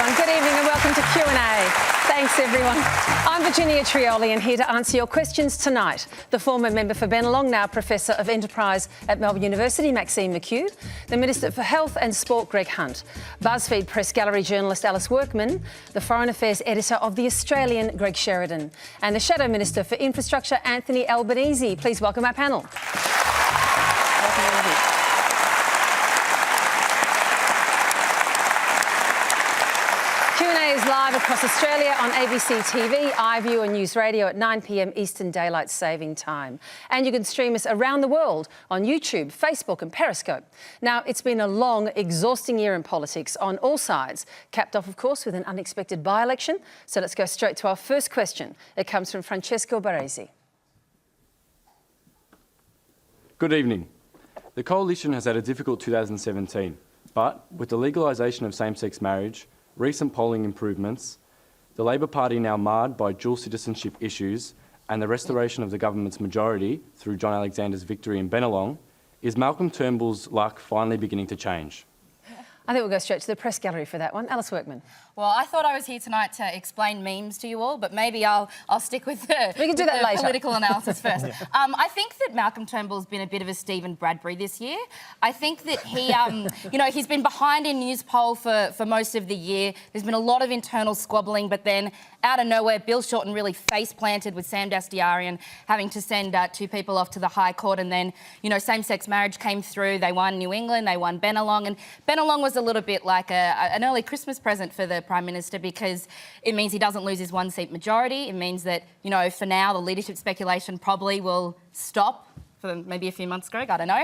everyone. Good evening and welcome to Q&A. Thanks, everyone. I'm Virginia Trioli and here to answer your questions tonight. The former member for Bennelong, now Professor of Enterprise at Melbourne University, Maxine McKew. The Minister for Health and Sport, Greg Hunt. BuzzFeed Press Gallery journalist Alice Workman. The Foreign Affairs Editor of The Australian, Greg Sheridan. And the Shadow Minister for Infrastructure, Anthony Albanese. Please welcome our panel. Q&A is live across Australia on ABC TV, iView and News Radio at 9 p.m. Eastern Daylight Saving Time. And you can stream us around the world on YouTube, Facebook and Periscope. Now, it's been a long, exhausting year in politics on all sides, capped off, of course, with an unexpected by-election. So let's go straight to our first question. It comes from Francesco Baresi. Good evening. The Coalition has had a difficult 2017, but with the legalisation of same-sex marriage, recent polling improvements, the Labor Party now marred by dual citizenship issues and the restoration of the government's majority through John Alexander's victory in Bennelong, is Malcolm Turnbull's luck finally beginning to change? I think we'll go straight to the press gallery for that one. Alice Workman. Well, I thought I was here tonight to explain memes to you all, but maybe I'll stick with the, we can do that later. Political analysis first. I think that Malcolm Turnbull's been a bit of a Stephen Bradbury this year. I think that he, he's been behind in news poll for most of the year. There's been a lot of internal squabbling, but then out of nowhere, Bill Shorten really face-planted with Sam Dastyarian having to send two people off to the High Court, and then, same-sex marriage came through. They won New England, they won Bennelong, and Bennelong was a little bit like an early Christmas present for the Prime Minister because it means he doesn't lose his one-seat majority. It means that, for now, the leadership speculation probably will stop for maybe a few months, Greg, I don't know.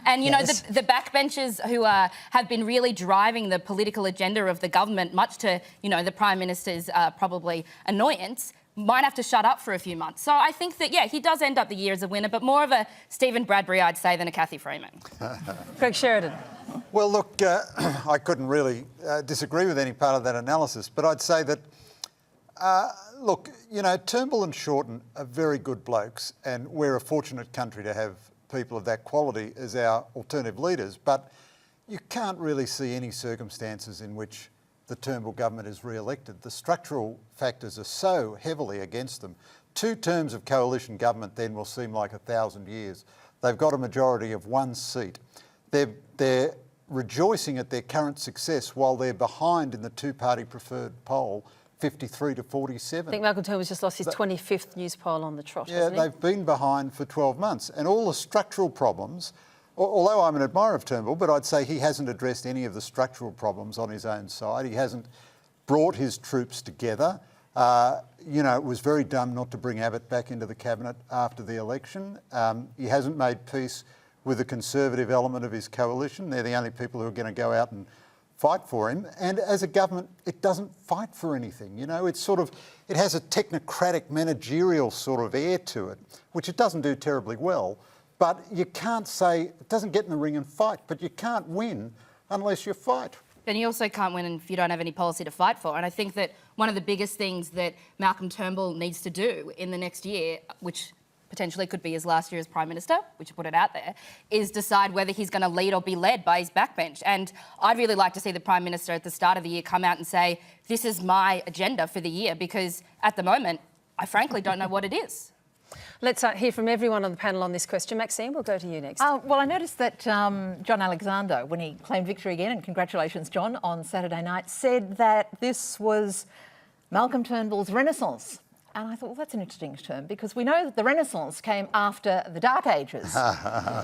Yes. The backbenchers who have been really driving the political agenda of the government, much to, the Prime Minister's probably annoyance, might have to shut up for a few months. So I think that, he does end up the year as a winner, but more of a Stephen Bradbury, I'd say, than a Kathy Freeman. Greg Sheridan. Well, look, I couldn't really disagree with any part of that analysis, but I'd say that, Turnbull and Shorten are very good blokes, and we're a fortunate country to have people of that quality as our alternative leaders, but you can't really see any circumstances in which the Turnbull government is re-elected. The structural factors are so heavily against them. 2 terms of coalition government then will seem like 1,000 years. They've got a majority of 1 seat. They're rejoicing at their current success while they're behind in the 2-party preferred poll, 53 to 47. I think Malcolm Turnbull's just lost his 25th news poll on the trot, hasn't he? They've been behind for 12 months. And all the structural problems, although I'm an admirer of Turnbull, but I'd say he hasn't addressed any of the structural problems on his own side. He hasn't brought his troops together. It was very dumb not to bring Abbott back into the cabinet after the election. He hasn't made peace with the Conservative element of his coalition. They're the only people who are going to go out and fight for him. And as a government, it doesn't fight for anything. It has a technocratic, managerial sort of air to it, which it doesn't do terribly well. But you can't say, it doesn't get in the ring and fight, but you can't win unless you fight. Then you also can't win if you don't have any policy to fight for. And I think that one of the biggest things that Malcolm Turnbull needs to do in the next year, which potentially could be his last year as Prime Minister, we should put it out there, is decide whether he's going to lead or be led by his backbench. And I'd really like to see the Prime Minister at the start of the year come out and say, this is my agenda for the year, because at the moment, I frankly don't know what it is. Let's hear from everyone on the panel on this question. Maxine, we'll go to you next. Well, I noticed that John Alexander, when he claimed victory again, and congratulations, John, on Saturday night, said that this was Malcolm Turnbull's renaissance. And I thought, well, that's an interesting term, because we know that the Renaissance came after the Dark Ages,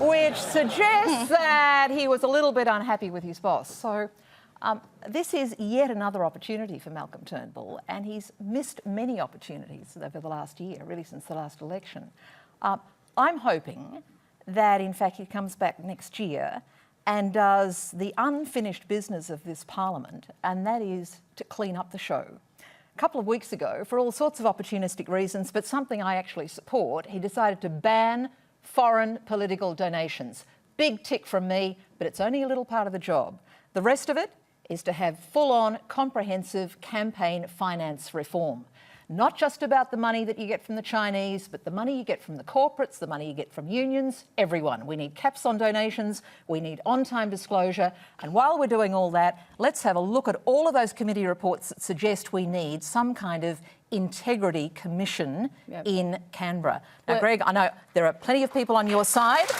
which suggests that he was a little bit unhappy with his boss. So this is yet another opportunity for Malcolm Turnbull, and he's missed many opportunities over the last year, really since the last election. I'm hoping that, in fact, he comes back next year and does the unfinished business of this parliament, and that is to clean up the show. A couple of weeks ago, for all sorts of opportunistic reasons, but something I actually support, he decided to ban foreign political donations. Big tick from me, but it's only a little part of the job. The rest of it is to have full-on comprehensive campaign finance reform. not just about the money that you get from the Chinese, but the money you get from the corporates, the money you get from unions, everyone. We need caps on donations, we need on-time disclosure, and while we're doing all that, let's have a look at all of those committee reports that suggest we need some kind of integrity commission in Canberra. Now, Greg, I know there are plenty of people on your side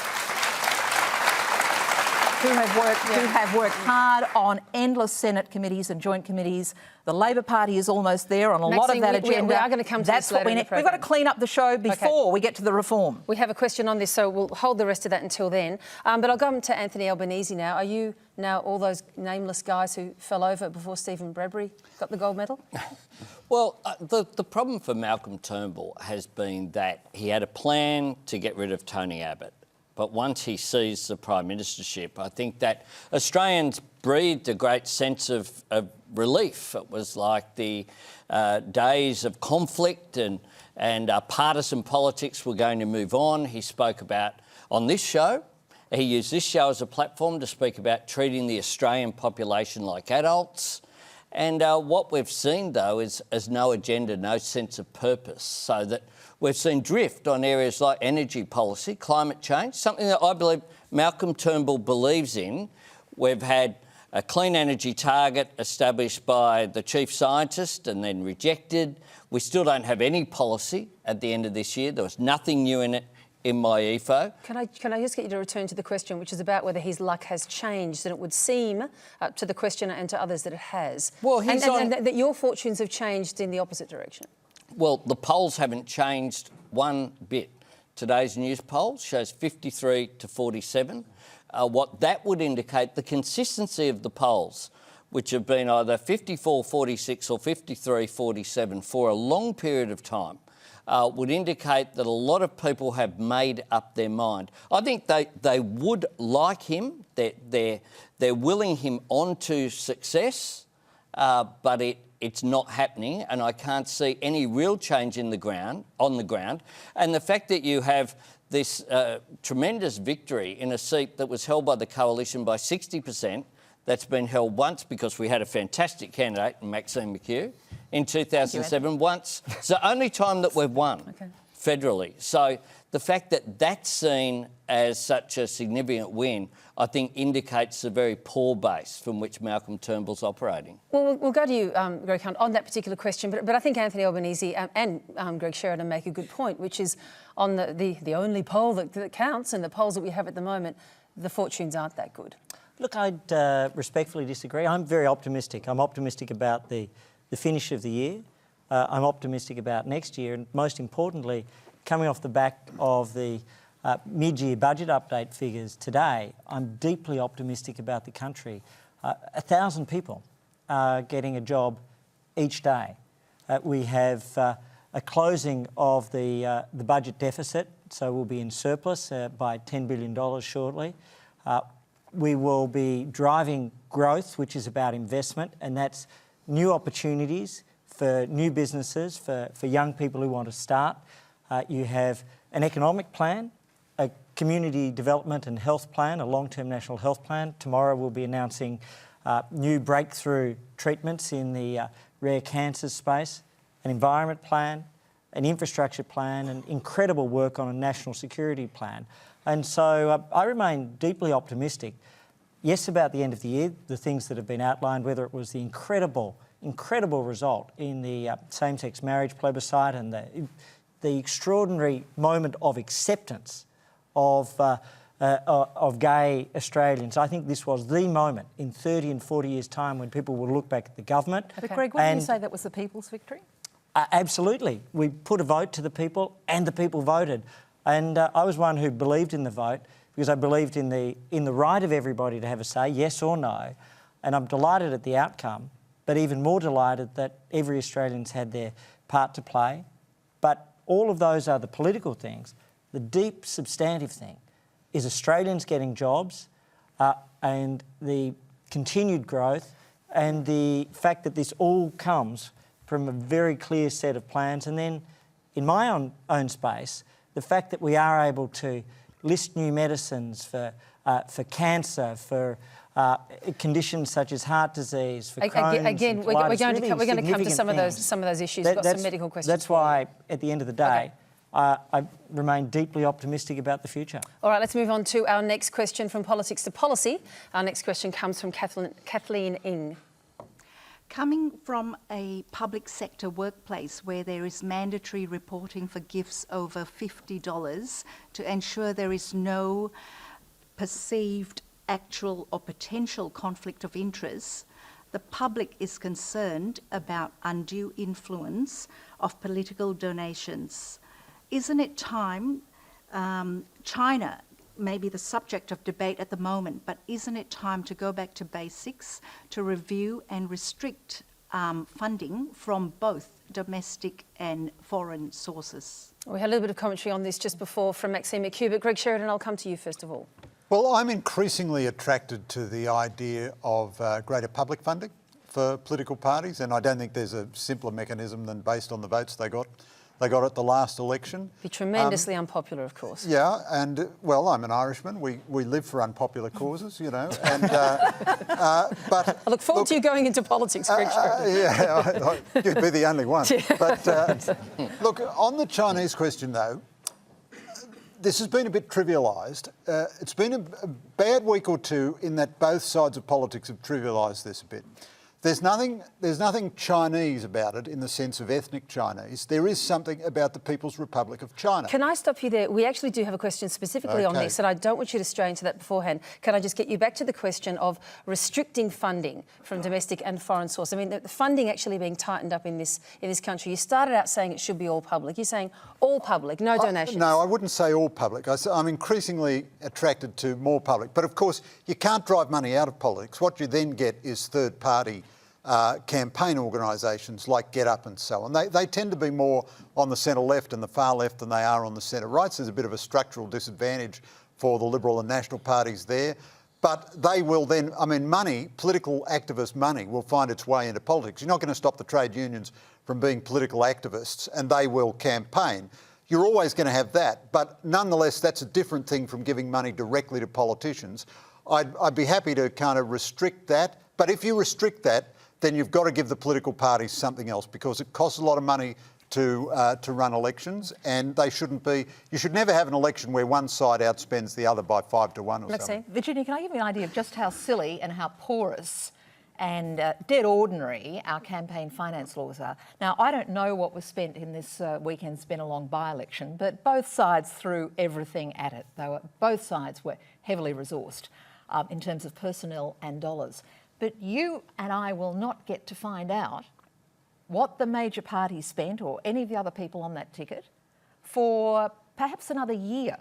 who have worked hard on endless Senate committees and joint committees. The Labor Party is almost there on a lot of that agenda. We are going to come to this later in the We've got to clean up the show before we get to the reform. We have a question on this, so we'll hold the rest of that until then. But I'll go to Anthony Albanese now. Are you now all those nameless guys who fell over before Stephen Bradbury got the gold medal? Well, the problem for Malcolm Turnbull has been that he had a plan to get rid of Tony Abbott. But once he seized the Prime Ministership, I think that Australians breathed a great sense of relief. It was like the days of conflict and partisan politics were going to move on. He spoke about, on this show, he used this show as a platform to speak about treating the Australian population like adults. And what we've seen, though, is no agenda, no sense of purpose, so that we've seen drift on areas like energy policy, climate change, something that I believe Malcolm Turnbull believes in. We've had a clean energy target established by the chief scientist and then rejected. We still don't have any policy at the end of this year. There was nothing new in it in my EFO. Can I just get you to return to the question, which is about whether his luck has changed, and it would seem to the questioner and to others that it has. Well, and that your fortunes have changed in the opposite direction. Well, the polls haven't changed one bit. Today's news poll shows 53 to 47. What that would indicate, the consistency of the polls, which have been either 54-46 or 53-47 for a long period of time, would indicate that a lot of people have made up their mind. I think they would like him. They're willing him on to success, but it's not happening, and I can't see any real change on the ground. And the fact that you have this tremendous victory in a seat that was held by the coalition by 60%, that's been held once because we had a fantastic candidate, Maxine McKew, in 2007 once. It's the only time that we've won federally. So the fact that that's seen as such a significant win, I think indicates a very poor base from which Malcolm Turnbull's operating. Well, we'll go to you, Greg Hunt, on that particular question, but I think Anthony Albanese and Greg Sheridan make a good point, which is on the only poll that counts, and the polls that we have at the moment, the fortunes aren't that good. Look, I'd respectfully disagree. I'm very optimistic. I'm optimistic about the finish of the year. I'm optimistic about next year, and most importantly, coming off the back of the mid-year budget update figures today, I'm deeply optimistic about the country. 1,000 people are getting a job each day. We have a closing of the budget deficit, so we'll be in surplus by $10 billion shortly. We will be driving growth, which is about investment, and that's new opportunities for new businesses, for young people who want to start. You have an economic plan, a community development and health plan, a long-term national health plan. Tomorrow we'll be announcing new breakthrough treatments in the rare cancers space, an environment plan, an infrastructure plan, and incredible work on a national security plan. And so I remain deeply optimistic. Yes, about the end of the year, the things that have been outlined, whether it was the incredible result in the same-sex marriage plebiscite and the extraordinary moment of acceptance of gay Australians. I think this was the moment in 30 and 40 years' time when people will look back at the government. But Greg, wouldn't you say that was the people's victory? Absolutely. We put a vote to the people and the people voted. And I was one who believed in the vote because I believed in the right of everybody to have a say, yes or no. And I'm delighted at the outcome, but even more delighted that every Australian's had their part to play. But all of those are the political things. The deep substantive thing is Australians getting jobs and the continued growth and the fact that this all comes from a very clear set of plans. And then in my own space, the fact that we are able to list new medicines for for cancer, for conditions such as heart disease, for Crohn's Again, and we're colitis, going really to come to significant some of those issues. That- We've got some that's- medical questions. That's why, at the end of the day, I remain deeply optimistic about the future. All right, let's move on to our next question from politics to policy. Our next question comes from Kathleen Ing. Coming from a public sector workplace where there is mandatory reporting for gifts over $50 to ensure there is no perceived, actual or potential conflict of interest, the public is concerned about undue influence of political donations. Isn't it time, China may be the subject of debate at the moment, but isn't it time to go back to basics, to review and restrict funding from both domestic and foreign sources? We had a little bit of commentary on this just before from Maxine McKew, but Greg Sheridan, I'll come to you first of all. Well, I'm increasingly attracted to the idea of greater public funding for political parties, and I don't think there's a simpler mechanism than based on the votes they got at the last election. Be tremendously unpopular, of course. Yeah, and well, I'm an Irishman. We live for unpopular causes, you know. And but I look forward to you going into politics, Greg Sheridan. yeah, you'd be the only one. But look, on the Chinese question, though, this has been a bit trivialised. It's been a bad week or two in that both sides of politics have trivialised this a bit. There's nothing Chinese about it in the sense of ethnic Chinese. There is something about the People's Republic of China. Can I stop you there? We actually do have a question specifically on this, and I don't want you to stray into that beforehand. Can I just get you back to the question of restricting funding from domestic and foreign source? I mean, the funding actually being tightened up in this country. You started out saying it should be all public. You're saying all public, no donations. No, I wouldn't say all public. I'm increasingly attracted to more public. But of course, you can't drive money out of politics. What you then get is third-party campaign organisations like Get Up and so on. They tend to be more on the centre-left and the far left than they are on the centre-right. So there's a bit of a structural disadvantage for the Liberal and National parties there. But they will then, I mean, money, political activist money, will find its way into politics. You're not going to stop the trade unions from being political activists, and they will campaign. You're always going to have that. But nonetheless, that's a different thing from giving money directly to politicians. I'd be happy to kind of restrict that. But if you restrict that, then you've got to give the political parties something else, because it costs a lot of money to run elections, and they shouldn't be. You should never have an election where one side outspends the other by 5 to 1 or something. Virginia, can I give you an idea of just how silly and how porous and dead ordinary our campaign finance laws are? Now, I don't know what was spent in this weekend's Bennelong by-election, but both sides threw everything at it. Both sides were heavily resourced in terms of personnel and dollars. But you and I will not get to find out what the major parties spent, or any of the other people on that ticket, for perhaps another year.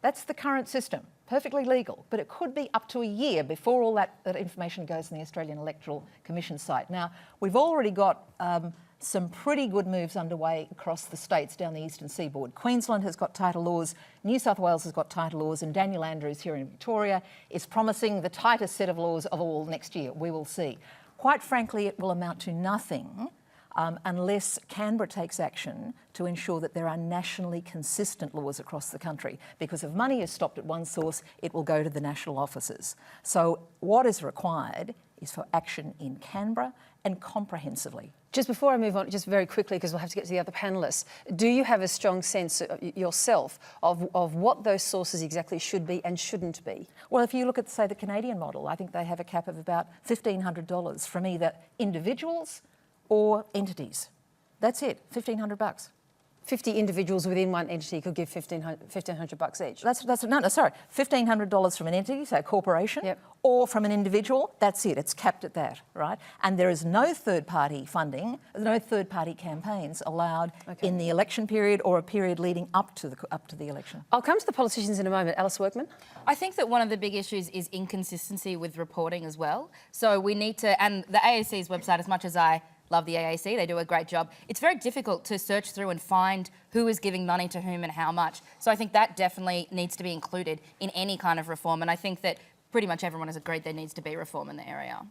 That's the current system, perfectly legal, but it could be up to a year before all that information goes on the Australian Electoral Commission site. Now, we've already got some pretty good moves underway across the states down the eastern seaboard. Queensland has got tighter laws, New South Wales has got tighter laws, and Daniel Andrews here in Victoria is promising the tightest set of laws of all next year. We will see. Quite frankly, it will amount to nothing unless Canberra takes action to ensure that there are nationally consistent laws across the country. Because if money is stopped at one source, it will go to the national offices. So what is required is for action in Canberra and comprehensively. Just before I move on, just very quickly, because we'll have to get to the other panellists, do you have a strong sense yourself of what those sources exactly should be and shouldn't be? Well, if you look at, say, the Canadian model, I think they have a cap of about $1,500 from either individuals or entities. That's it, $1,500. 50 individuals within one entity could give $1,500 each. Sorry, $1,500 from an entity, say a corporation, yep, or from an individual. That's it. It's capped at that, right? And there is no third-party funding, no third-party campaigns allowed in the election period or a period leading up to the election. I'll come to the politicians in a moment. Alice Workman. I think that one of the big issues is inconsistency with reporting as well. So we need to, and the AAC's website, as much as I love the AAC, they do a great job. It's very difficult to search through and find who is giving money to whom and how much. So I think that definitely needs to be included in any kind of reform. And I think that pretty much everyone has agreed there needs to be reform in the area.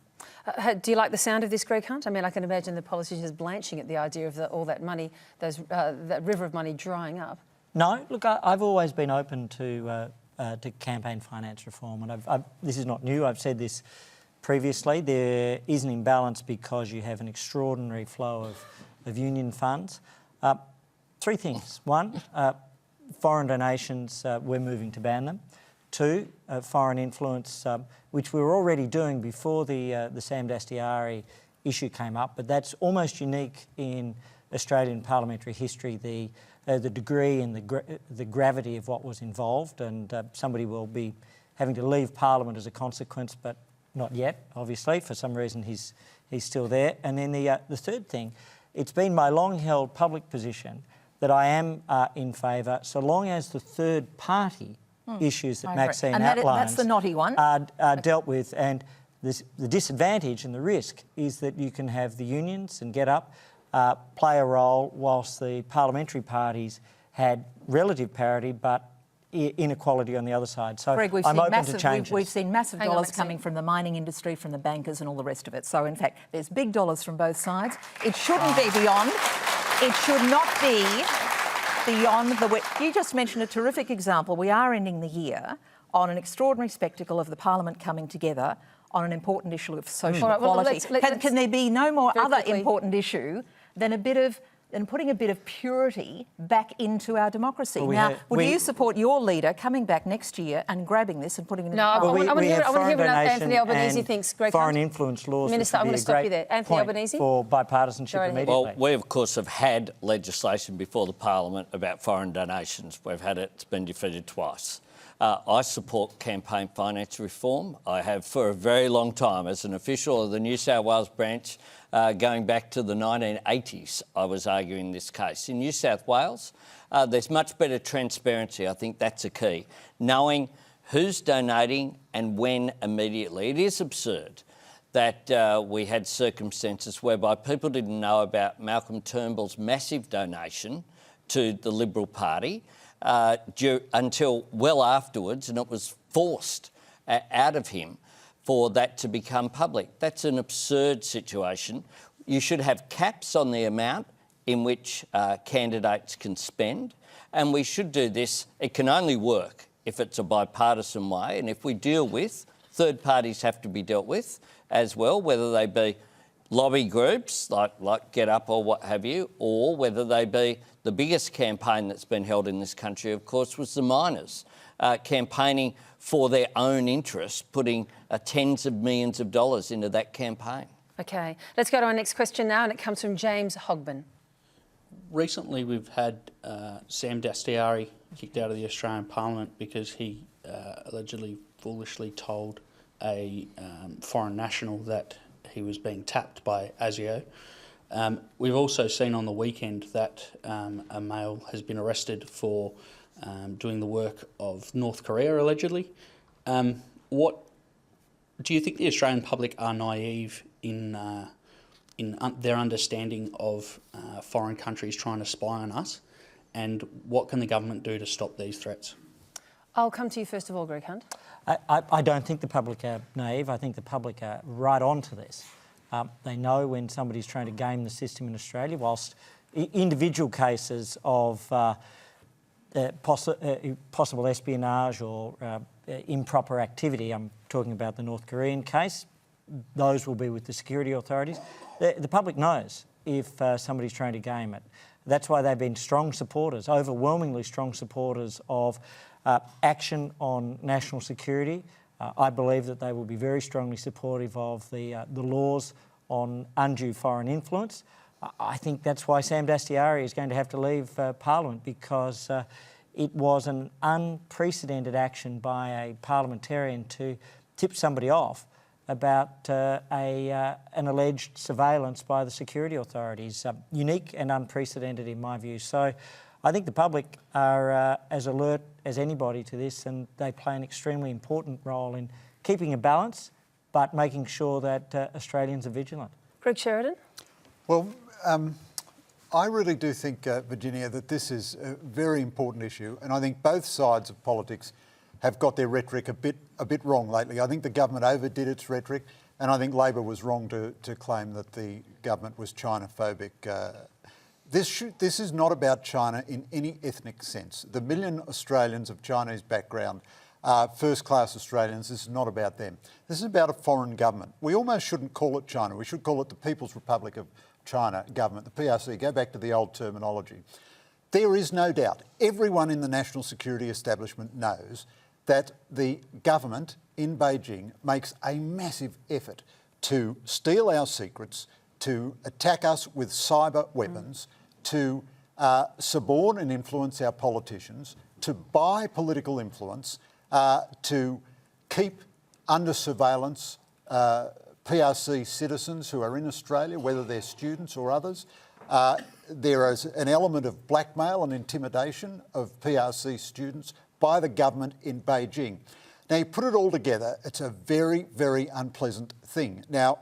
Do you like the sound of this, Greg Hunt? I mean, I can imagine the politicians blanching at the idea of all that money, that river of money drying up. No, look, I've always been open to to campaign finance reform. And this is not new. I've said this previously. There is an imbalance because you have an extraordinary flow of union funds. Three things. One, foreign donations, we're moving to ban them. Two, foreign influence, which we were already doing before the Sam Dastyari issue came up, but that's almost unique in Australian parliamentary history, the degree and the gravity of what was involved, and somebody will be having to leave Parliament as a consequence, but not yet, obviously. For some reason he's still there. And then the third thing, it's been my long-held public position that I am in favour, so long as the third party issues that Maxine outlines that's the knotty one. Are dealt with. And the disadvantage and the risk is that you can have the unions and Get Up play a role whilst the parliamentary parties had relative parity but inequality on the other side. So Greg, I'm open to changes. We've seen massive dollars coming from the mining industry, from the bankers and all the rest of it. So in fact, there's big dollars from both sides. It shouldn't be beyond. It should not be beyond the... You just mentioned a terrific example. We are ending the year on an extraordinary spectacle of the Parliament coming together on an important issue of social equality. Can there be no more other important issue than putting a bit of purity back into our democracy? Do you support your leader coming back next year and grabbing this and putting it in I want to hear what Anthony Albanese thinks. Greg foreign influence laws. Minister, I'm going to stop you there. Anthony Albanese? For bipartisanship immediately. Well, we of course have had legislation before the Parliament about foreign donations. We've had it, it's been defeated twice. I support campaign finance reform. I have for a very long time as an official of the New South Wales branch. Going back to the 1980s, I was arguing this case. In New South Wales, there's much better transparency. I think that's a key. Knowing who's donating and when immediately. It is absurd that we had circumstances whereby people didn't know about Malcolm Turnbull's massive donation to the Liberal Party until well afterwards, and it was forced out of him for that to become public. That's an absurd situation. You should have caps on the amount in which candidates can spend, and we should do this. It can only work if it's a bipartisan way, and if we deal with, third parties have to be dealt with as well, whether they be lobby groups like Get Up or what have you, or whether they be the biggest campaign that's been held in this country, of course, was the miners, campaigning for their own interests, putting tens of millions of dollars into that campaign. OK, let's go to our next question now, and it comes from James Hogben. Recently, we've had Sam Dastyari kicked out of the Australian Parliament because he allegedly foolishly told a foreign national that he was being tapped by ASIO. We've also seen on the weekend that a male has been arrested for doing the work of North Korea, allegedly. What do you think the Australian public are naive in their understanding of foreign countries trying to spy on us? And what can the government do to stop these threats? I'll come to you first of all, Greg Hunt. I don't think the public are naive. I think the public are right on to this. They know when somebody's trying to game the system in Australia, whilst individual cases of possible espionage or improper activity, I'm talking about the North Korean case, those will be with the security authorities. The public knows if somebody's trying to game it. That's why they've been strong supporters, overwhelmingly strong supporters of action on national security. I believe that they will be very strongly supportive of the laws on undue foreign influence. I think that's why Sam Dastyari is going to have to leave Parliament, because it was an unprecedented action by a parliamentarian to tip somebody off about an alleged surveillance by the security authorities. Unique and unprecedented in my view. So I think the public are as alert as anybody to this, and they play an extremely important role in keeping a balance, but making sure that Australians are vigilant. Greg Sheridan? Well, I really do think, Virginia, that this is a very important issue, and I think both sides of politics have got their rhetoric a bit wrong lately. I think the government overdid its rhetoric, and I think Labor was wrong to claim that the government was China-phobic. This is not about China in any ethnic sense. The million Australians of Chinese background first-class Australians. This is not about them. This is about a foreign government. We almost shouldn't call it China. We should call it the People's Republic of China government, the PRC. Go back to the old terminology. There is no doubt, everyone in the national security establishment knows that the government in Beijing makes a massive effort to steal our secrets, to attack us with cyber weapons, to suborn and influence our politicians, to buy political influence, to keep under surveillance PRC citizens who are in Australia, whether they're students or others. There is an element of blackmail and intimidation of PRC students by the government in Beijing. Now, you put it all together, it's a very, very unpleasant thing. Now,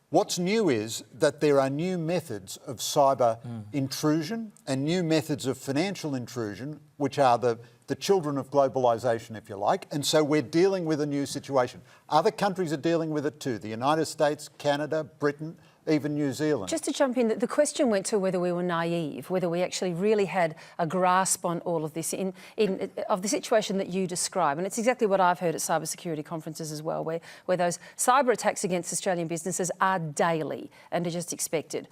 what's new is that there are new methods of cyber intrusion and new methods of financial intrusion, which are the children of globalisation, if you like. And so we're dealing with a new situation. Other countries are dealing with it too. The United States, Canada, Britain, even New Zealand. Just to jump in, the question went to whether we were naive, whether we actually really had a grasp on all of this of the situation that you describe. And it's exactly what I've heard at cybersecurity conferences as well, where those cyber attacks against Australian businesses are daily and are just expected.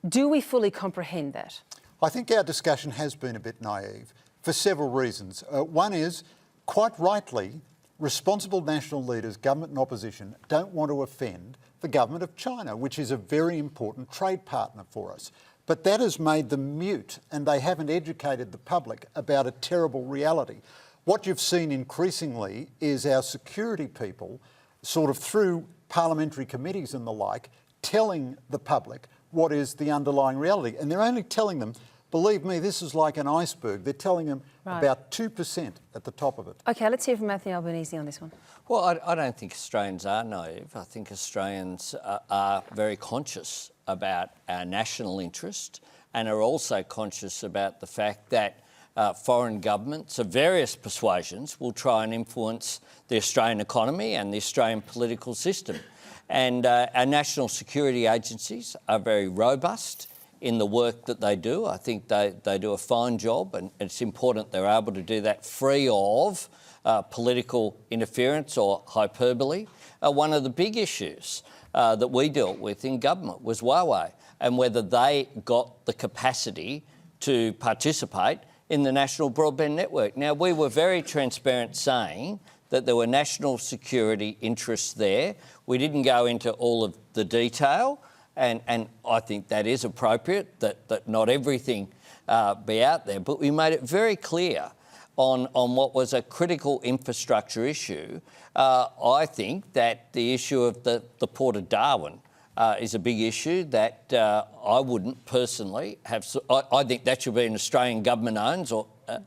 Do we fully comprehend that? I think our discussion has been a bit naive for several reasons. One is, quite rightly, responsible national leaders, government and opposition, don't want to offend the government of China, which is a very important trade partner for us. But that has made them mute, and they haven't educated the public about a terrible reality. What you've seen increasingly is our security people, sort of through parliamentary committees and the like, telling the public what is the underlying reality. And they're only telling them, believe me, this is like an iceberg. They're telling them about 2% at the top of it. OK, let's hear from Anthony Albanese on this one. Well, I don't think Australians are naive. I think Australians are very conscious about our national interest and are also conscious about the fact that foreign governments of various persuasions will try and influence the Australian economy and the Australian political system. And our national security agencies are very robust in the work that they do. I think they do a fine job, and it's important they're able to do that free of political interference or hyperbole. One of the big issues that we dealt with in government was Huawei and whether they got the capacity to participate in the national broadband network. Now, we were very transparent saying that there were national security interests there. We didn't go into all of the detail, and I think that is appropriate, that not everything be out there. But we made it very clear on what was a critical infrastructure issue. I think that the issue of the Port of Darwin is a big issue that I wouldn't personally have. I think that should be an Australian government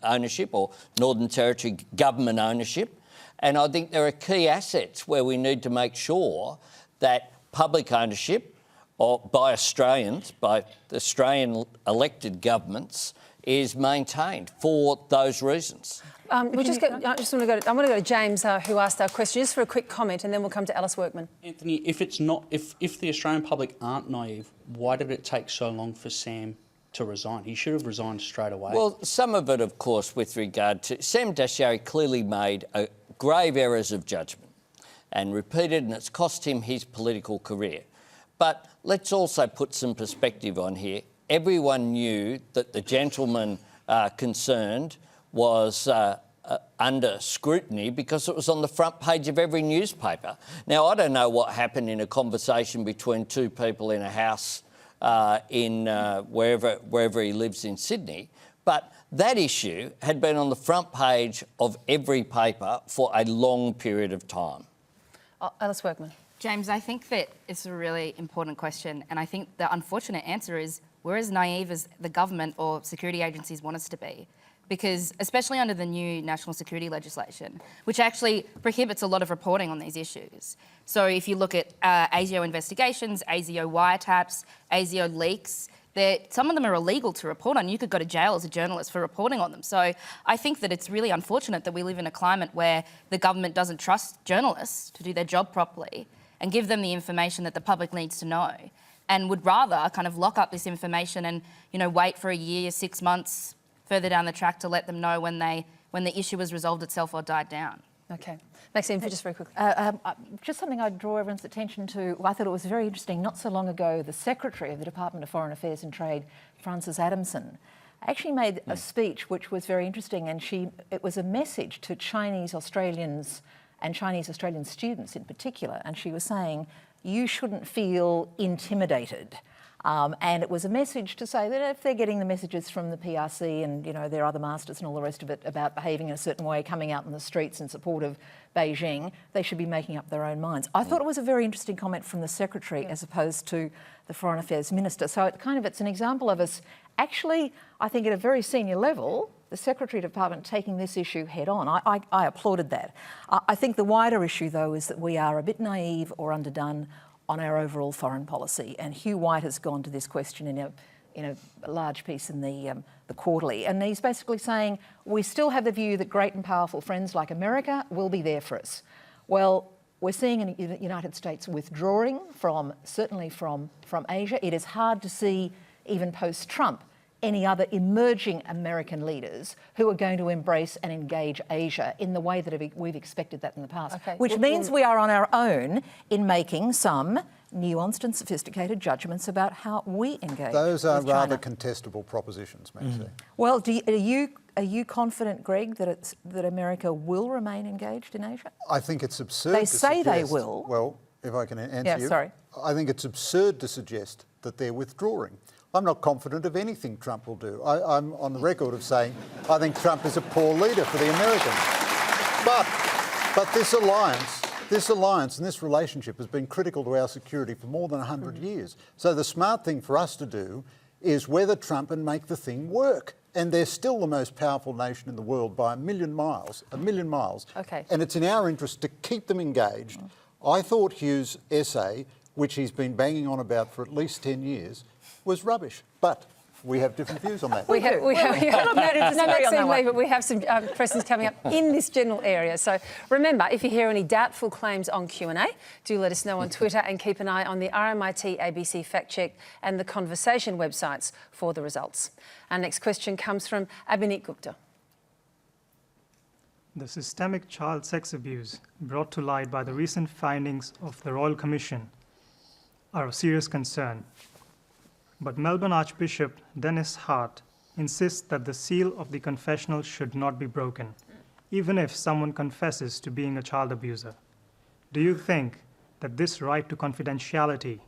ownership or Northern Territory government ownership. And I think there are key assets where we need to make sure that public ownership by Australians, by Australian elected governments, is maintained for those reasons. I want to go to James, who asked our question, just for a quick comment, and then we'll come to Alice Workman. Anthony, if the Australian public aren't naive, why did it take so long for Sam to resign? He should have resigned straight away. Well, some of it, of course, with regard to Sam Dastyari clearly made grave errors of judgment and repeated, and it's cost him his political career. But let's also put some perspective on here. Everyone knew that the gentleman concerned was under scrutiny because it was on the front page of every newspaper. Now, I don't know what happened in a conversation between two people in a house in wherever he lives in Sydney, but that issue had been on the front page of every paper for a long period of time. Alice Workman. James, I think that it's a really important question, and I think the unfortunate answer is we're as naive as the government or security agencies want us to be, because especially under the new national security legislation, which actually prohibits a lot of reporting on these issues. So if you look at ASIO investigations, ASIO wiretaps, ASIO leaks, some of them are illegal to report on. You could go to jail as a journalist for reporting on them. So I think that it's really unfortunate that we live in a climate where the government doesn't trust journalists to do their job properly and give them the information that the public needs to know, and would rather kind of lock up this information and, wait for a year, 6 months further down the track to let them know when the issue has resolved itself or died down. Okay. Maxine, just very quickly. Just something I'd draw everyone's attention to. I thought it was very interesting. Not so long ago, the Secretary of the Department of Foreign Affairs and Trade, Frances Adamson, actually made a speech which was very interesting, and it was a message to Chinese Australians and Chinese Australian students in particular, and she was saying, you shouldn't feel intimidated. And it was a message to say that if they're getting the messages from the PRC and, you know, their other masters and all the rest of it about behaving in a certain way, coming out in the streets in support of Beijing, they should be making up their own minds. I thought it was a very interesting comment from the Secretary as opposed to the Foreign Affairs Minister. So it's an example of us actually, I think at a very senior level, the Secretary of the Department taking this issue head on. I applauded that. I think the wider issue, though, is that we are a bit naive or underdone on our overall foreign policy. And Hugh White has gone to this question in a large piece in the Quarterly. And he's basically saying, we still have the view that great and powerful friends like America will be there for us. Well, we're seeing the United States withdrawing certainly from Asia. It is hard to see, even post-Trump, any other emerging American leaders who are going to embrace and engage Asia in the way that we've expected that in the past. Okay. Which means we are on our own in making some nuanced and sophisticated judgments about how we engage. Those are with rather China. contestable propositions, Maxine. Well, are you confident, Greg, that America will remain engaged in Asia? I think it's absurd They to say they suggest- will. Well, if I can answer you. sorry. I think it's absurd to suggest that they're withdrawing. I'm not confident of anything Trump will do. I'm on the record of saying I think Trump is a poor leader for the Americans. But this alliance and this relationship has been critical to our security for more than 100 years. So the smart thing for us to do is weather Trump and make the thing work. And they're still the most powerful nation in the world by a million miles. Okay. And it's in our interest to keep them engaged. I thought Hugh's essay, which he's been banging on about for at least 10 years, was rubbish. But we have different views on that. We have no, Maxine, but we have some questions coming up in this general area. So remember, if you hear any doubtful claims on Q&A, do let us know on Twitter and keep an eye on the RMIT ABC Fact Check and the Conversation websites for the results. Our next question comes from Abhineet Gupta. The systemic child sex abuse brought to light by the recent findings of the Royal Commission are of serious concern. But Melbourne Archbishop Dennis Hart insists that the seal of the confessional should not be broken, even if someone confesses to being a child abuser. Do you think that this right to confidentiality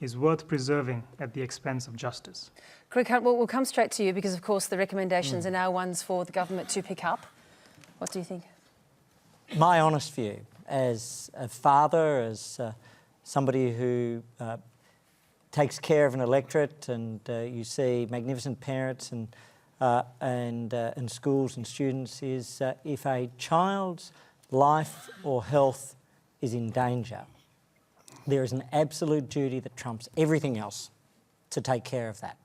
is worth preserving at the expense of justice? Greg Hunt, we'll come straight to you because, of course, the recommendations are now ones for the government to pick up. What do you think? My honest view, as a father, as somebody who takes care of an electorate, and you see magnificent parents and schools and students, is if a child's life or health is in danger, there is an absolute duty that trumps everything else to take care of that.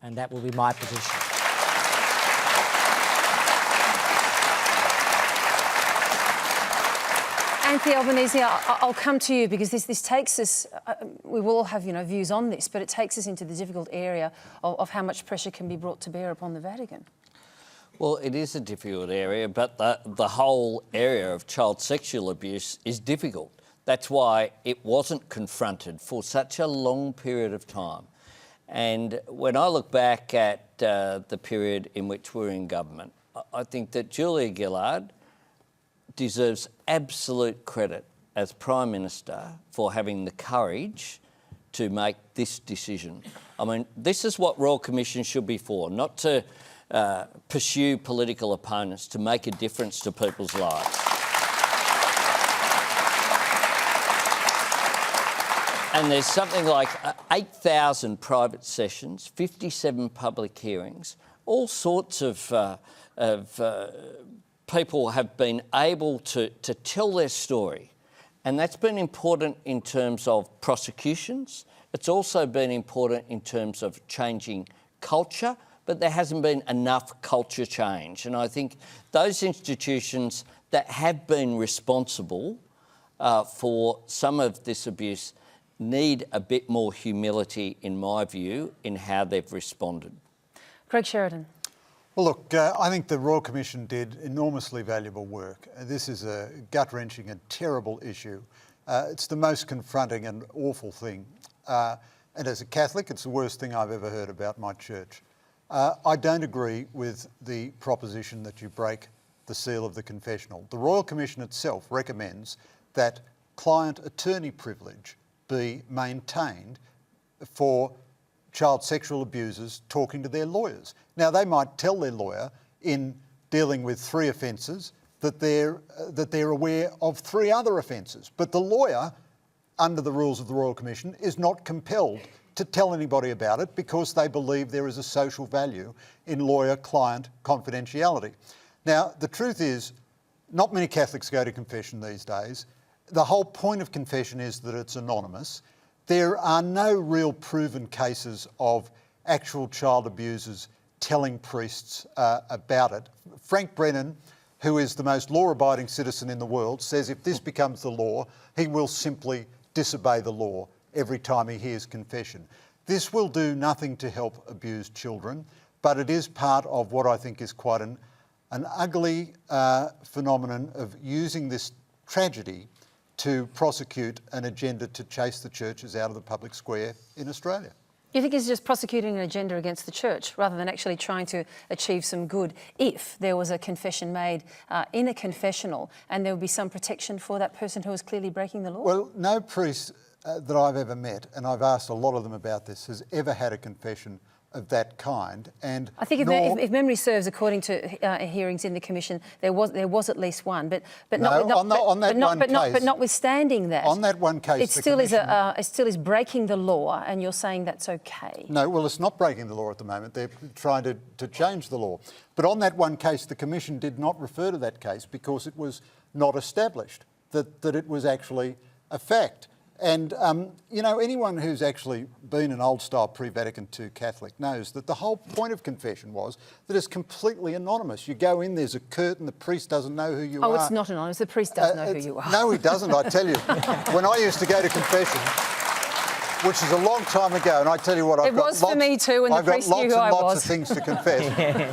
And that will be my position. Anthony Albanese, I'll come to you because this takes us, we will all have views on this, but it takes us into the difficult area of how much pressure can be brought to bear upon the Vatican. Well, it is a difficult area, but the whole area of child sexual abuse is difficult. That's why it wasn't confronted for such a long period of time. And when I look back at the period in which we're in government, I think that Julia Gillard deserves absolute credit as Prime Minister for having the courage to make this decision. I mean, this is what Royal Commission should be for, not to pursue political opponents, to make a difference to people's lives. And there's something like 8,000 private sessions, 57 public hearings, all sorts of people have been able to tell their story. And that's been important in terms of prosecutions. It's also been important in terms of changing culture, but there hasn't been enough culture change. And I think those institutions that have been responsible for some of this abuse need a bit more humility, in my view, in how they've responded. Greg Sheridan. Well, look, I think the Royal Commission did enormously valuable work. This is a gut-wrenching and terrible issue. It's the most confronting and awful thing. And as a Catholic, it's the worst thing I've ever heard about my church. I don't agree with the proposition that you break the seal of the confessional. The Royal Commission itself recommends that client-attorney privilege be maintained for child sexual abusers talking to their lawyers. Now, they might tell their lawyer in dealing with 3 offences that they're aware of 3 other offences, but the lawyer, under the rules of the Royal Commission, is not compelled to tell anybody about it because they believe there is a social value in lawyer-client confidentiality. Now, the truth is, not many Catholics go to confession these days. The whole point of confession is that it's anonymous. There are no real proven cases of actual child abusers telling priests about it. Frank Brennan, who is the most law-abiding citizen in the world, says if this becomes the law, he will simply disobey the law every time he hears confession. This will do nothing to help abused children, but it is part of what I think is quite an ugly phenomenon of using this tragedy to prosecute an agenda to chase the churches out of the public square in Australia. You think he's just prosecuting an agenda against the church rather than actually trying to achieve some good if there was a confession made in a confessional and there would be some protection for that person who was clearly breaking the law? Well, no priest that I've ever met, and I've asked a lot of them about this, has ever had a confession of that kind. And I think if memory serves, according to hearings in the commission, there was at least one, but notwithstanding that, on that one case, it still is breaking the law, and you're saying that's okay. No, well, it's not breaking the law at the moment. They're trying to change the law. But on that one case, the commission did not refer to that case because it was not established that it was actually a fact. And, you know, anyone who's actually been an old-style pre-Vatican II Catholic knows that the whole point of confession was that it's completely anonymous. You go in, there's a curtain, the priest doesn't know who you are. Oh, it's not anonymous. The priest does know who you are. No, he doesn't, I tell you. When I used to go to confession, which is a long time ago, and I tell you what, I've got for me too, and the priest knew who I was. I've got lots of things to confess.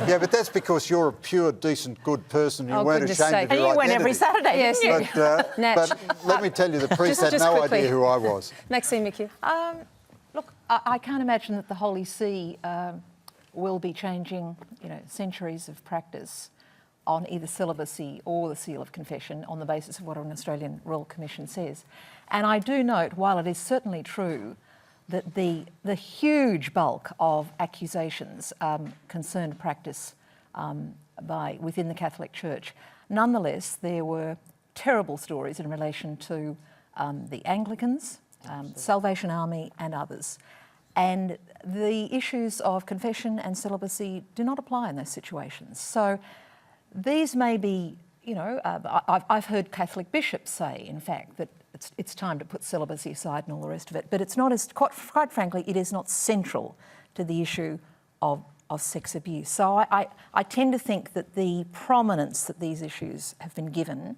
Yeah, but that's because you're a pure, decent, good person. You weren't ashamed of your identity. And you went every Saturday, yes, didn't you? But let me tell you, the priest had no idea who I was. Maxine, McKew. Look, I can't imagine that the Holy See will be changing, centuries of practice on either celibacy or the seal of confession on the basis of what an Australian Royal Commission says. And I do note, while it is certainly true that the huge bulk of accusations concerned practice within the Catholic Church, nonetheless there were terrible stories in relation to the Anglicans, Salvation Army and others. And the issues of confession and celibacy do not apply in those situations. So these may be, I've heard Catholic bishops say, in fact, that it's time to put celibacy aside and all the rest of it. But it's not, quite frankly, it is not central to the issue of sex abuse. So I tend to think that the prominence that these issues have been given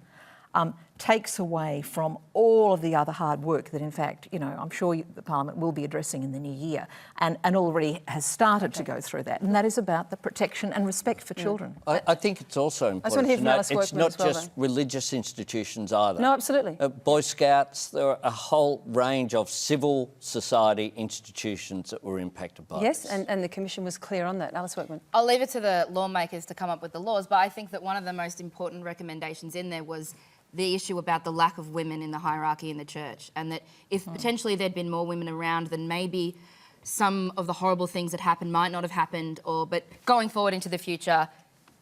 takes away from all of the other hard work that, in fact, I'm sure the Parliament will be addressing in the new year and already has started to go through that. And that is about the protection and respect for children. I think it's also important to note it's not just religious institutions either. No, absolutely. Boy Scouts, there are a whole range of civil society institutions that were impacted by this. Yes, and the Commission was clear on that. Alice Workman. I'll leave it to the lawmakers to come up with the laws, but I think that one of the most important recommendations in there was the issue about the lack of women in the hierarchy in the church, and that if potentially there'd been more women around, then maybe some of the horrible things that happened might not have happened, but going forward into the future,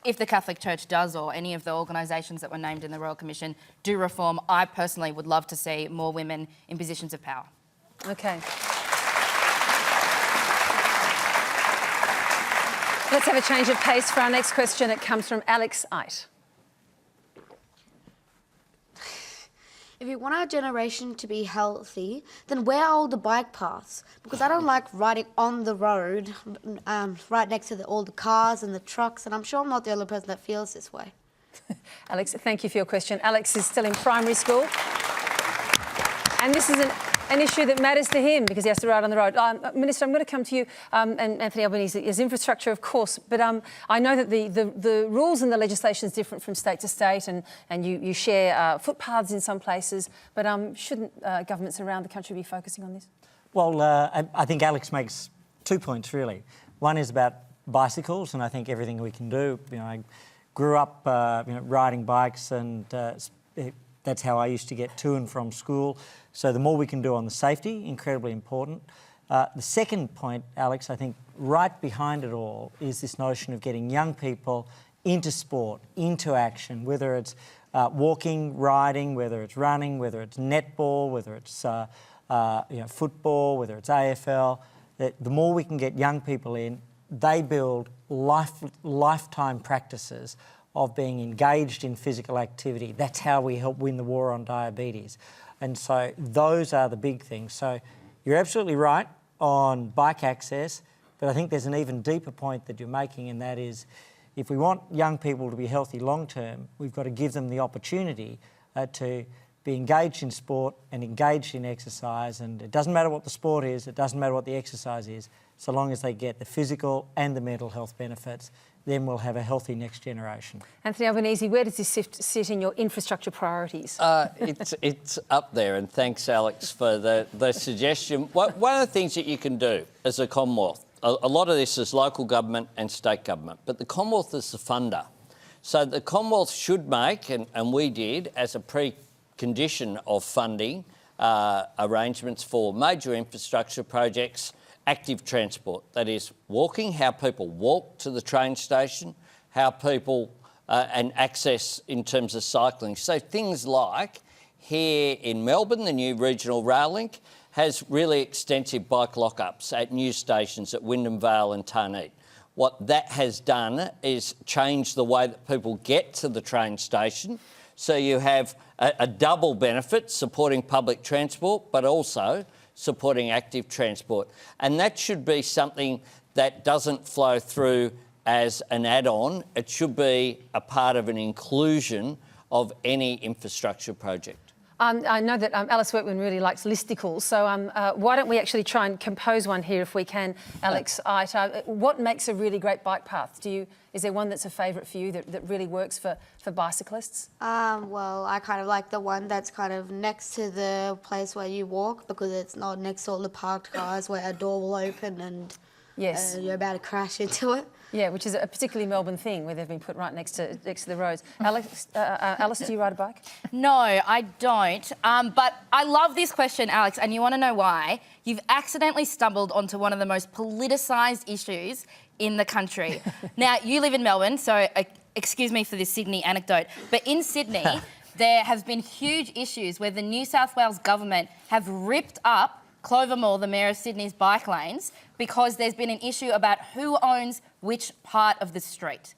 if the Catholic Church does, or any of the organisations that were named in the Royal Commission do reform, I personally would love to see more women in positions of power. Okay. Let's have a change of pace for our next question. It comes from Alex Ite. If we want our generation to be healthy, then where are all the bike paths? Because I don't like riding on the road, right next to all the cars and the trucks, and I'm sure I'm not the only person that feels this way. Alex, thank you for your question. Alex is still in primary school. And this is an issue that matters to him because he has to ride on the road. Minister, I'm going to come to you, and Anthony Albanese is infrastructure, of course, but I know that the rules and the legislation is different from state to state, and you share footpaths in some places, but shouldn't governments around the country be focusing on this? Well, I think Alex makes 2 points, really. One is about bicycles, and I think everything we can do. I grew up riding bikes, and that's how I used to get to and from school. So the more we can do on the safety, incredibly important. The second point, Alex, I think right behind it all is this notion of getting young people into sport, into action, whether it's walking, riding, whether it's running, whether it's netball, whether it's football, whether it's AFL. The more we can get young people in, they build lifetime practices of being engaged in physical activity. That's how we help win the war on diabetes. And so those are the big things. So you're absolutely right on bike access, but I think there's an even deeper point that you're making, and that is if we want young people to be healthy long term, we've got to give them the opportunity to be engaged in sport and engaged in exercise. And it doesn't matter what the sport is, it doesn't matter what the exercise is, so long as they get the physical and the mental health benefits, then we'll have a healthy next generation. Anthony Albanese, where does this sit in your infrastructure priorities? It's up there, and thanks, Alex, for the suggestion. One of the things that you can do as a Commonwealth, a lot of this is local government and state government, but the Commonwealth is the funder. So the Commonwealth should make, and we did, as a precondition of funding arrangements for major infrastructure projects, active transport. That is walking, how people walk to the train station, how people and access in terms of cycling. So things like here in Melbourne, the new regional rail link has really extensive bike lockups at new stations at Wyndham Vale and Tarneit. What that has done is change the way that people get to the train station. So you have a double benefit, supporting public transport, but also supporting active transport. And that should be something that doesn't flow through as an add-on. It should be a part of an inclusion of any infrastructure project. I know that Alice Workman really likes listicles, so why don't we actually try and compose one here if we can, Alex. What makes a really great bike path? Is there one that's a favourite for you that really works for bicyclists? Well, I kind of like the one that's kind of next to the place where you walk, because it's not next to all the parked cars where a door will open and yes, you're about to crash into it. Yeah, which is a particularly Melbourne thing where they've been put right next to the roads. Alice, do you ride a bike? No, I don't. But I love this question, Alex, and you want to know why? You've accidentally stumbled onto one of the most politicised issues in the country. Now, you live in Melbourne, so excuse me for this Sydney anecdote, but in Sydney, there have been huge issues where the New South Wales government have ripped up Clover Moore, the Mayor of Sydney's bike lanes, because there's been an issue about who owns which part of the street.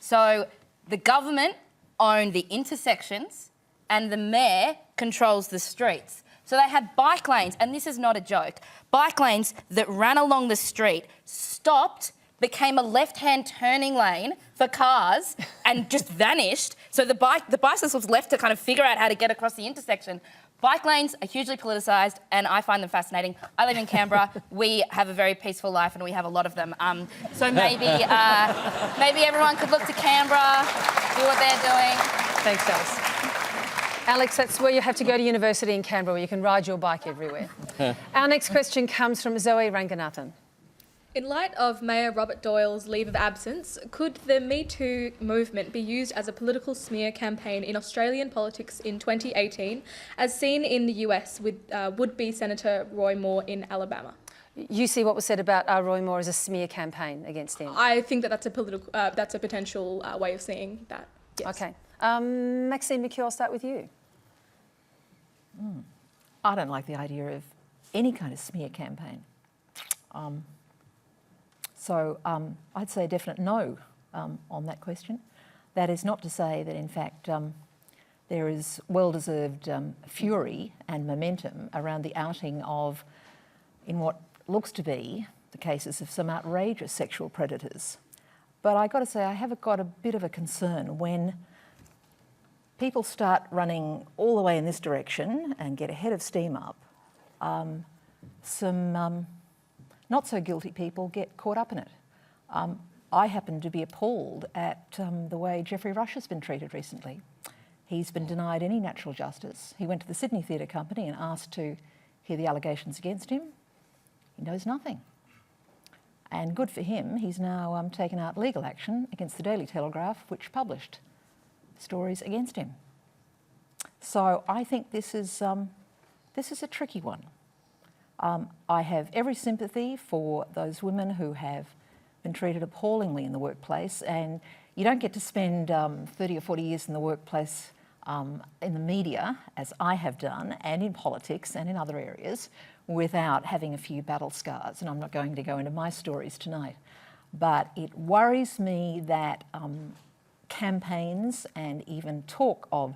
So the government own the intersections and the Mayor controls the streets. So they had bike lanes, and this is not a joke, bike lanes that ran along the street, stopped, became a left-hand turning lane for cars and just vanished. So the bicyclist was left to kind of figure out how to get across the intersection. Bike lanes are hugely politicised, and I find them fascinating. I live in Canberra. We have a very peaceful life, and we have a lot of them. So maybe everyone could look to Canberra, do what they're doing. Thanks, Alice. Alex, that's where you have to go to university in Canberra, where you can ride your bike everywhere. Our next question comes from Zoe Ranganathan. In light of Mayor Robert Doyle's leave of absence, could the MeToo movement be used as a political smear campaign in Australian politics in 2018, as seen in the US with would-be Senator Roy Moore in Alabama? You see what was said about Roy Moore as a smear campaign against him? I think that's a potential way of seeing that. Yes. Okay. Maxine, McKew, I'll start with you. I don't like the idea of any kind of smear campaign. So I'd say a definite no on that question. That is not to say that, in fact, there is well-deserved fury and momentum around the outing of, in what looks to be the cases of some outrageous sexual predators. But I've got to say, I have got a bit of a concern when people start running all the way in this direction and get a head of steam up, some not so guilty people get caught up in it. I happen to be appalled at the way Geoffrey Rush has been treated recently. He's been denied any natural justice. He went to the Sydney Theatre Company and asked to hear the allegations against him. He knows nothing. And good for him, he's now taken out legal action against the Daily Telegraph, which published stories against him. So I think this is a tricky one. I have every sympathy for those women who have been treated appallingly in the workplace, and you don't get to spend 30 or 40 years in the workplace in the media, as I have done, and in politics and in other areas, without having a few battle scars. And I'm not going to go into my stories tonight. But it worries me that campaigns and even talk of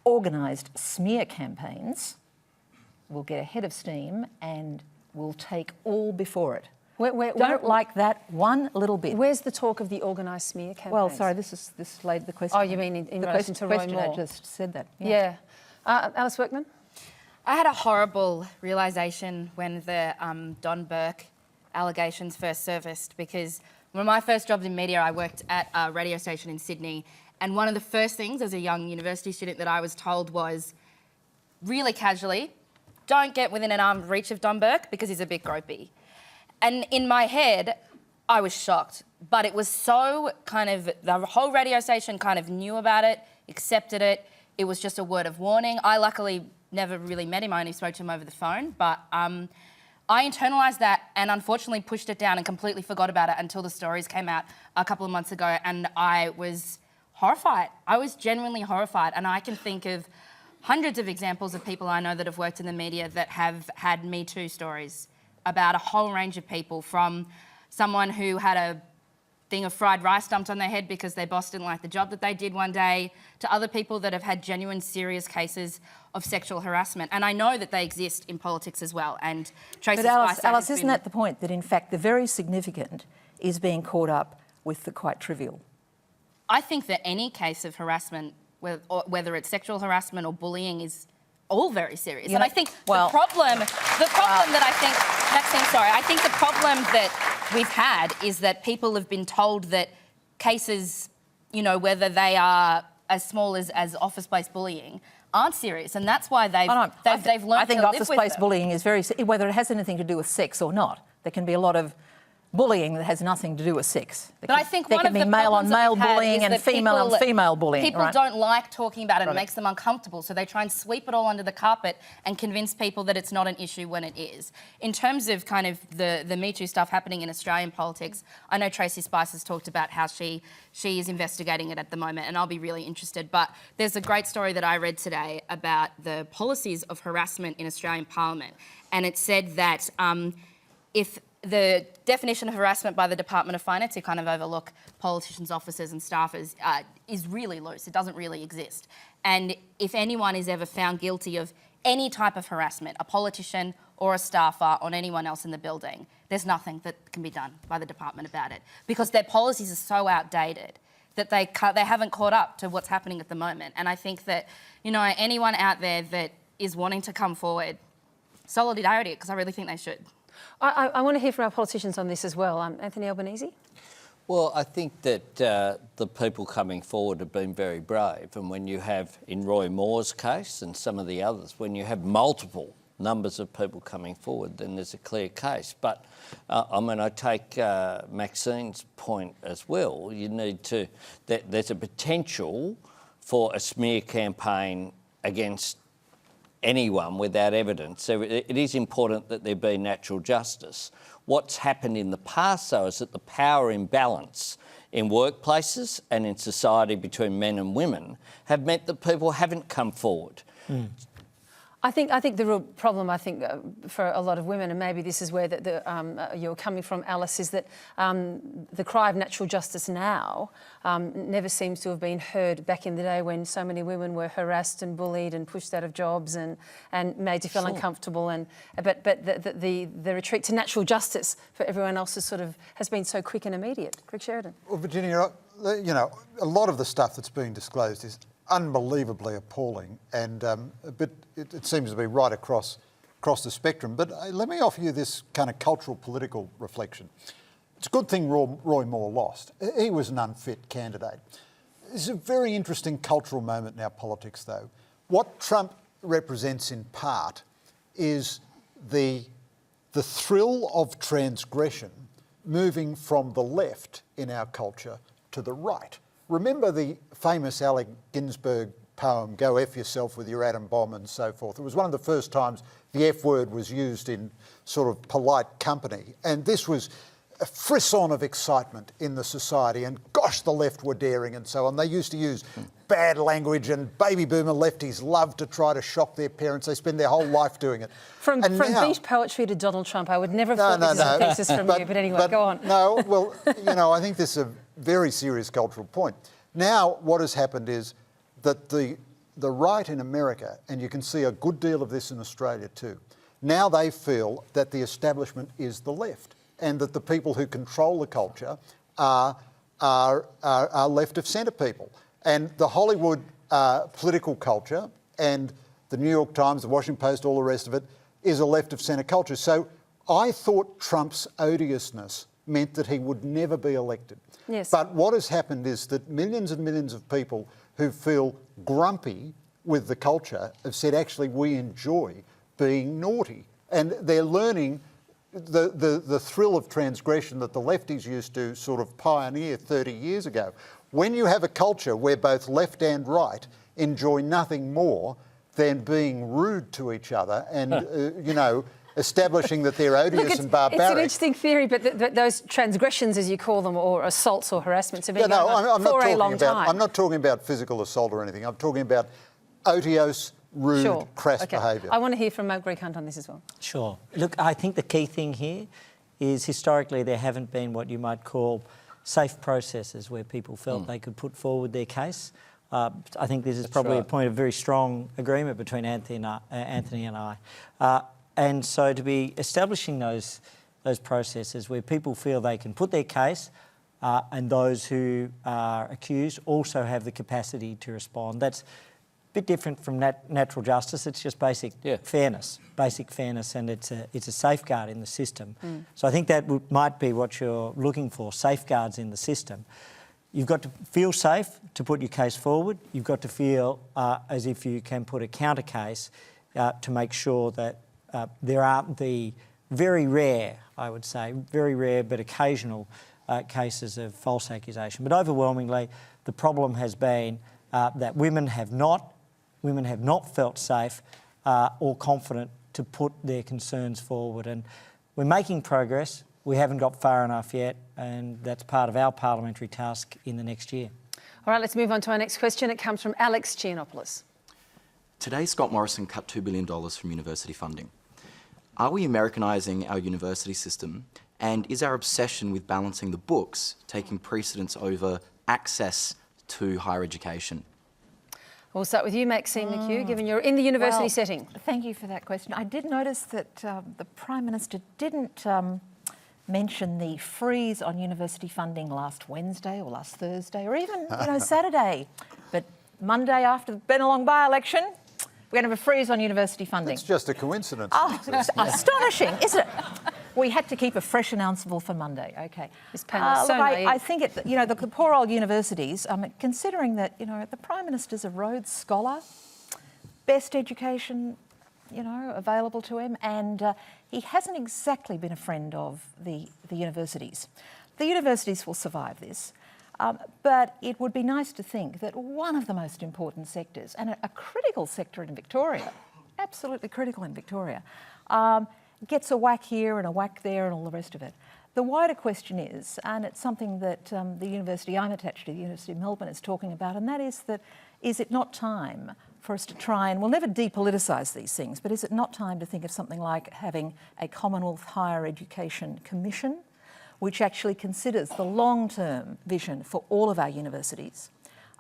organised smear campaigns will get ahead of steam and will take all before it. Don't like that one little bit. Where's the talk of the organised smear campaigns? Well, sorry, this laid the question. Oh, you mean in relation to Roy Moore? I just said that. Yeah. Alice Workman? I had a horrible realisation when the Don Burke allegations first surfaced, because one of my first jobs in media, I worked at a radio station in Sydney, and one of the first things as a young university student that I was told was, really casually, don't get within an arm's reach of Don Burke because he's a bit gropey. And in my head, I was shocked, but it was so the whole radio station kind of knew about it, accepted it. It was just a word of warning. I luckily never really met him. I only spoke to him over the phone, but I internalised that and unfortunately pushed it down and completely forgot about it until the stories came out a couple of months ago, and I was horrified. I was genuinely horrified, and I can think of hundreds of examples of people I know that have worked in the media that have had MeToo stories about a whole range of people, from someone who had a thing of fried rice dumped on their head because their boss didn't like the job that they did one day, to other people that have had genuine serious cases of sexual harassment. And I know that they exist in politics as well. And Tracy But Alice, isn't that the point, that in fact the very significant is being caught up with the quite trivial? I think that any case of harassment, whether it's sexual harassment or bullying, is all very serious. And I think the problem that I think, Maxine, sorry, I think the problem that we've had is that people have been told that cases, whether they are as small as office-based bullying, aren't serious, and that's why they've learned to live with them. I think office-based bullying is whether it has anything to do with sex or not. There can be a lot of bullying that has nothing to do with sex. But I think there can be male-on-male bullying and female-on-female bullying. People don't like talking about it. It makes them uncomfortable, so they try and sweep it all under the carpet and convince people that it's not an issue when it is. In terms of the MeToo stuff happening in Australian politics, I know Tracy Spice has talked about how she is investigating it at the moment, and I'll be really interested. But there's a great story that I read today about the policies of harassment in Australian Parliament, and it said that if the definition of harassment by the Department of Finance, who kind of overlook politicians' officers and staffers, is really loose. It doesn't really exist. And if anyone is ever found guilty of any type of harassment, a politician or a staffer or anyone else in the building, there's nothing that can be done by the department about it, because their policies are so outdated that they haven't caught up to what's happening at the moment. And I think that, anyone out there that is wanting to come forward, solidarity, because I really think they should. I want to hear from our politicians on this as well. Anthony Albanese? Well, I think that the people coming forward have been very brave. And when you have, in Roy Moore's case and some of the others, when you have multiple numbers of people coming forward, then there's a clear case. But, I take Maxine's point as well. You need to... There's a potential for a smear campaign against anyone without evidence. So it is important that there be natural justice. What's happened in the past, though, is that the power imbalance in workplaces and in society between men and women have meant that people haven't come forward. I think the real problem, for a lot of women, and maybe this is where you're coming from, Alice, is that the cry of natural justice now never seems to have been heard back in the day when so many women were harassed and bullied and pushed out of jobs and made to feel uncomfortable. But the retreat to natural justice for everyone else has been so quick and immediate. Greg Sheridan. Well, Virginia, a lot of the stuff that's being disclosed is unbelievably appalling, and but it seems to be right across across the spectrum. But let me offer you this kind of cultural political reflection. It's a good thing Roy Moore lost. He was an unfit candidate. It's a very interesting cultural moment in our politics, though. What Trump represents in part is the thrill of transgression moving from the left in our culture to the right. Remember the famous Alec Ginsberg poem, Go F Yourself with Your Atom Bomb and so forth. It was one of the first times the F word was used in sort of polite company. And this was a frisson of excitement in the society, and gosh, the left were daring and so on. They used to use bad language, and baby boomer lefties love to try to shock their parents. They spend their whole life doing it. From beat poetry to Donald Trump, I would never have thought this is a thesis from you, but anyway, go on. No, well, you know, I think this is a very serious cultural point. Now, what has happened is that the right in America, and you can see a good deal of this in Australia too, now they feel that the establishment is the left, and that the people who control the culture are left of centre people. And the Hollywood political culture and the New York Times, the Washington Post, all the rest of it, is a left of centre culture. So I thought Trump's odiousness meant that he would never be elected. Yes. But what has happened is that millions and millions of people who feel grumpy with the culture have said, actually, we enjoy being naughty. And they're learning the thrill of transgression that the lefties used to sort of pioneer 30 years ago. When you have a culture where both left and right enjoy nothing more than being rude to each other and, you know, establishing that they're odious and barbaric. It's an interesting theory, but those transgressions, as you call them, or assaults or harassments have been going on for a long time. I'm not talking about physical assault or anything. I'm talking about odious, rude, crass behaviour. I want to hear from Greg Hunt on this as well. Sure. Look, I think the key thing here is historically there haven't been what you might call safe processes where people felt they could put forward their case. I think this is probably a point of very strong agreement between Anthony and I. And so to be establishing those processes where people feel they can put their case and those who are accused also have the capacity to respond, that's a bit different from natural justice. It's just basic fairness, and it's a safeguard in the system. So I think that might be what you're looking for, safeguards in the system. You've got to feel safe to put your case forward. You've got to feel as if you can put a counter case to make sure that there aren't the very rare, I would say, very rare but occasional cases of false accusation. But overwhelmingly, the problem has been that women have not felt safe or confident to put their concerns forward. And we're making progress. We haven't got far enough yet, and that's part of our parliamentary task in the next year. All right, let's move on to our next question. It comes from Alex Giannopoulos. Today, Scott Morrison cut $2 billion from university funding. Are we Americanising our university system, and is our obsession with balancing the books taking precedence over access to higher education? We'll start with you, Maxine McKew, given you're in the university setting. Thank you for that question. I did notice that the Prime Minister didn't mention the freeze on university funding last Wednesday or last Thursday or even, Saturday. But Monday after the Bennelong by-election, we're going to have a freeze on university funding. It's just a coincidence. Oh, it's astonishing, isn't it? We had to keep a fresh announceable for Monday. Okay. This panel is so naive. I think the poor old universities. Considering that the Prime Minister's a Rhodes Scholar, best education, available to him, and he hasn't exactly been a friend of the universities. The universities will survive this. But it would be nice to think that one of the most important sectors, and a critical sector in Victoria, absolutely critical in Victoria, gets a whack here and a whack there and all the rest of it. The wider question is, and it's something that the university I'm attached to, the University of Melbourne, is talking about, and that is it not time for us to try and, we'll never depoliticise these things, but is it not time to think of something like having a Commonwealth Higher Education Commission, which actually considers the long-term vision for all of our universities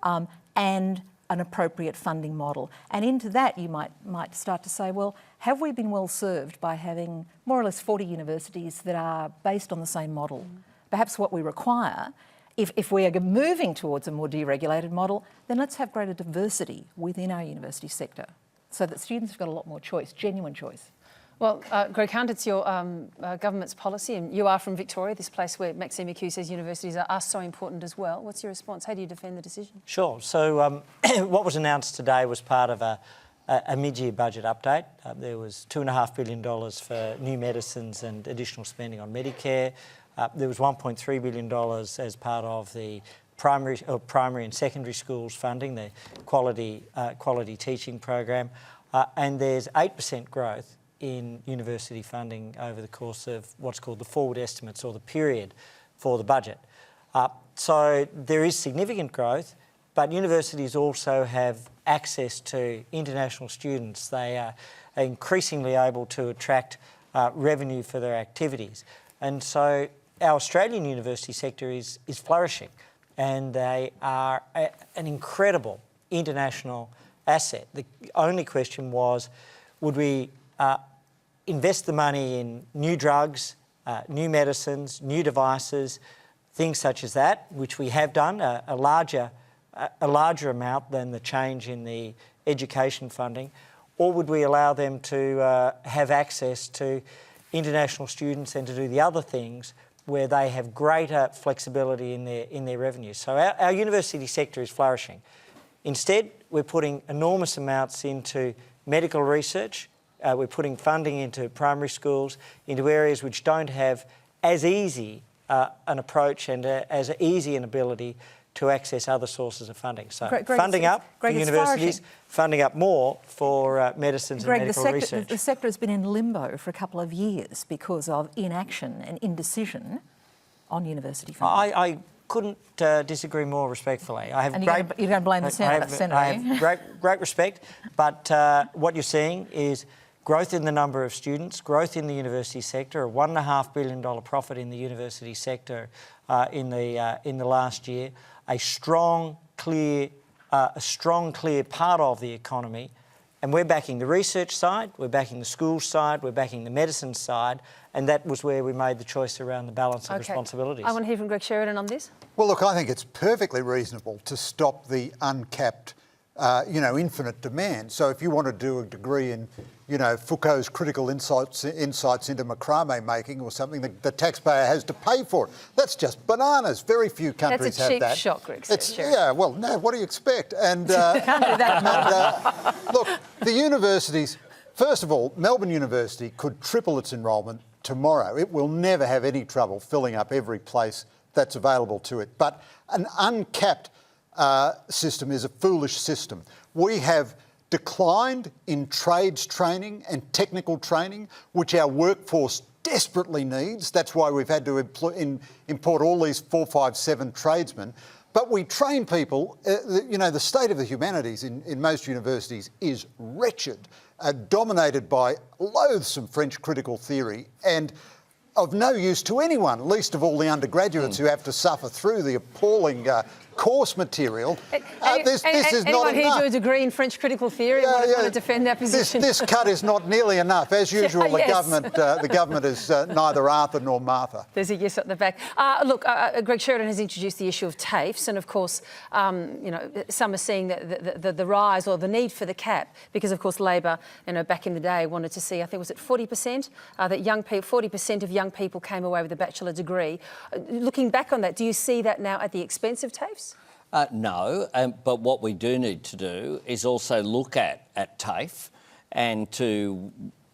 and an appropriate funding model. And into that you might start to say, well, have we been well served by having more or less 40 universities that are based on the same model? Perhaps what we require, if we are moving towards a more deregulated model, then let's have greater diversity within our university sector so that students have got a lot more choice, genuine choice. Well, Greg Hunt, it's your government's policy, and you are from Victoria, this place where Maxine McKew says universities are so important as well. What's your response? How do you defend the decision? Sure. So what was announced today was part of a mid-year budget update. There was $2.5 billion for new medicines and additional spending on Medicare. There was $1.3 billion as part of the primary and secondary schools funding, the quality teaching program. And there's 8% growth in university funding over the course of what's called the forward estimates, or the period for the budget. So there is significant growth, but universities also have access to international students. They are increasingly able to attract revenue for their activities. And so our Australian university sector is flourishing, and they are an incredible international asset. The only question was, would we invest the money in new drugs, new medicines, new devices, things such as that, which we have done, a larger amount than the change in the education funding, or would we allow them to have access to international students and to do the other things where they have greater flexibility in their revenue? So our university sector is flourishing. Instead, we're putting enormous amounts into medical research. We're putting funding into primary schools, into areas which don't have as easy an approach and as easy an ability to access other sources of funding. So funding up for universities, funding up more for medicines and medical research. The sector has been in limbo for a couple of years because of inaction and indecision on university funding. I couldn't disagree more respectfully. I have and you're going to blame the Senator, I have great respect, but what you're seeing is growth in the number of students, growth in the university sector, a $1.5 billion profit in the university sector in the last year, a strong, clear part of the economy, and we're backing the research side, we're backing the schools side, we're backing the medicine side, and that was where we made the choice around the balance of responsibilities. I want to hear from Greg Sheridan on this. Well, look, I think it's perfectly reasonable to stop the uncapped, infinite demand. So if you want to do a degree in, Foucault's critical insights into macrame making or something, the taxpayer has to pay for it. That's just bananas. Very few countries have that. That's a cheap shot, Greg. Well, no, what do you expect? And, Can't do that. look, the universities, first of all, Melbourne University could triple its enrolment tomorrow. It will never have any trouble filling up every place that's available to it. But an uncapped system is a foolish system. We have declined in trades training and technical training, which our workforce desperately needs. That's why we've had to import all these 457 tradesmen. But we train people, the state of the humanities in most universities is wretched, dominated by loathsome French critical theory and of no use to anyone, least of all the undergraduates who have to suffer through the appalling course material. This is not enough. Anyone here do a degree in French critical theory and want to defend that position? This cut is not nearly enough. As usual, the government is neither Arthur nor Martha. There's a yes at the back. Look, Greg Sheridan has introduced the issue of TAFEs, and of course, some are seeing the rise or the need for the cap because, of course, Labor, back in the day wanted to see, I think, was it 40% that 40% of young people came away with a bachelor degree. Looking back on that, do you see that now at the expense of TAFEs? No, but what we do need to do is also look at TAFE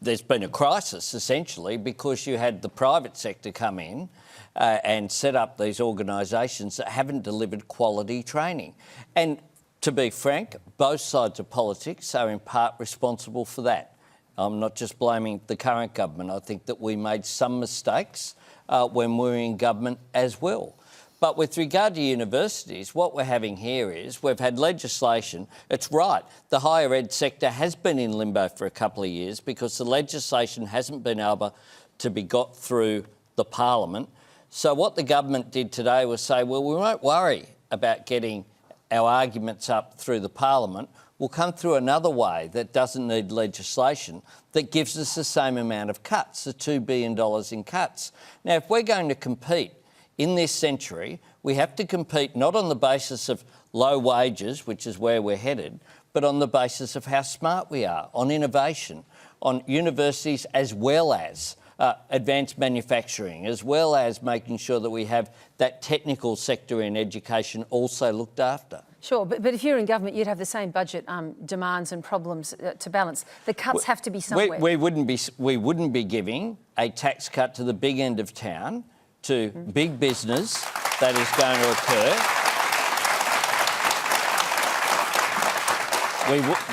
there's been a crisis essentially because you had the private sector come in and set up these organisations that haven't delivered quality training. And to be frank, both sides of politics are in part responsible for that. I'm not just blaming the current government. I think that we made some mistakes when we were in government as well. But with regard to universities, what we're having here is we've had legislation. It's right, the higher ed sector has been in limbo for a couple of years because the legislation hasn't been able to be got through the Parliament. So what the government did today was say, well, we won't worry about getting our arguments up through the Parliament. We'll come through another way that doesn't need legislation that gives us the same amount of cuts, the $2 billion in cuts. Now, if we're going to compete in this century, we have to compete not on the basis of low wages, which is where we're headed, but on the basis of how smart we are, on innovation, on universities as well as advanced manufacturing, as well as making sure that we have that technical sector in education also looked after. Sure, but if you're in government, you'd have the same budget demands and problems to balance. The cuts have to be somewhere. We wouldn't be giving a tax cut to the big end of town to big business that is going to occur.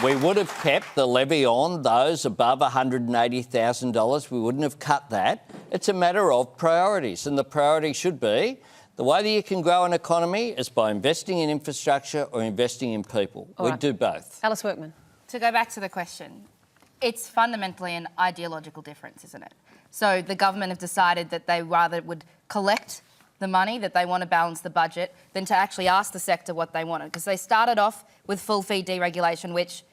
We would have kept the levy on those above $180,000. We wouldn't have cut that. It's a matter of priorities, and the priority should be the way that you can grow an economy is by investing in infrastructure or investing in people. We do both. Alice Workman. To go back to the question, it's fundamentally an ideological difference, isn't it? So the government have decided that they rather would collect the money, that they want to balance the budget, than to actually ask the sector what they wanted. Because they started off with full fee deregulation, which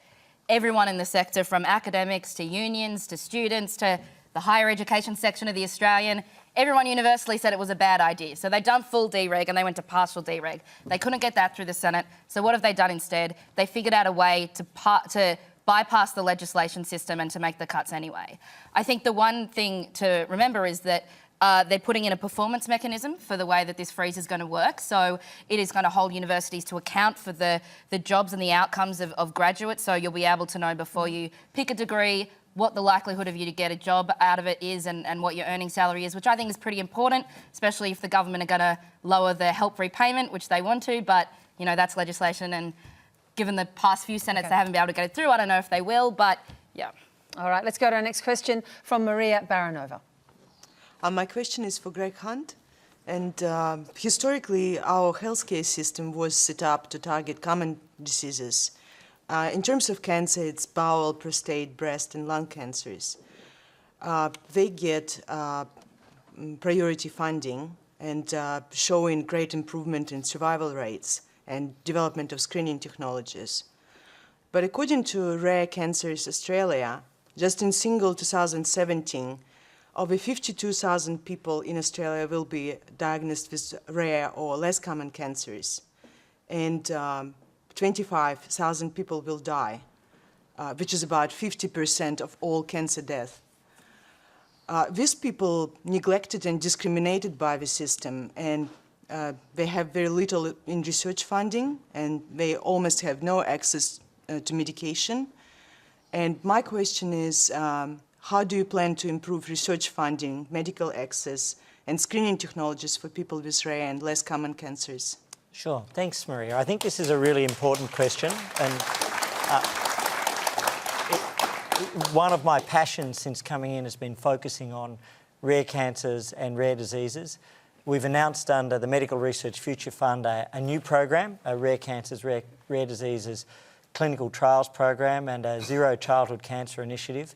everyone in the sector, from academics to unions to students to the higher education section of the Australian, everyone universally said it was a bad idea. So they'd done full dereg and they went to partial dereg. They couldn't get that through the Senate. So what have they done instead? They figured out a way to bypass the legislation system and to make the cuts anyway. I think the one thing to remember is that they're putting in a performance mechanism for the way that this freeze is going to work. So it is going to hold universities to account for the jobs and the outcomes of graduates. So you'll be able to know before you pick a degree what the likelihood of you to get a job out of it is and what your earning salary is, which I think is pretty important, especially if the government are going to lower the help repayment, which they want to. But, you know, that's legislation. And given the past few Senates, they haven't been able to get it through. I don't know if they will, but yeah. All right, let's go to our next question from Maria Baranova. My question is for Greg Hunt. And historically, our healthcare system was set up to target common diseases. In terms of cancer, it's bowel, prostate, breast, and lung cancers. They get priority funding and showing great improvement in survival rates and development of screening technologies. But according to Rare Cancers Australia, just in single 2017, over 52,000 people in Australia will be diagnosed with rare or less common cancers, and 25,000 people will die, which is about 50% of all cancer deaths. These people neglected and discriminated by the system, and they have very little in research funding, and they almost have no access to medication. And my question is, how do you plan to improve research funding, medical access, and screening technologies for people with rare and less common cancers? Sure. Thanks, Maria. I think this is a really important question. And one of my passions since coming in has been focusing on rare cancers and rare diseases. We've announced under the Medical Research Future Fund a new program, a rare cancers, rare diseases clinical trials program, and a zero childhood cancer initiative.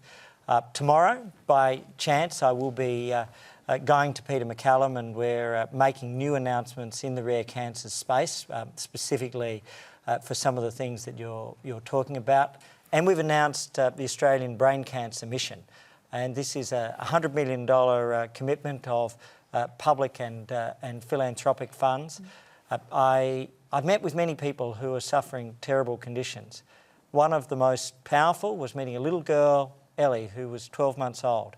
Tomorrow, by chance, I will be going to Peter McCallum, and we're making new announcements in the rare cancer space, specifically for some of the things that you're talking about. And we've announced the Australian Brain Cancer Mission, and this is a $100 million commitment of public and philanthropic funds. I've met with many people who are suffering terrible conditions. One of the most powerful was meeting a little girl, Ellie, who was 12 months old.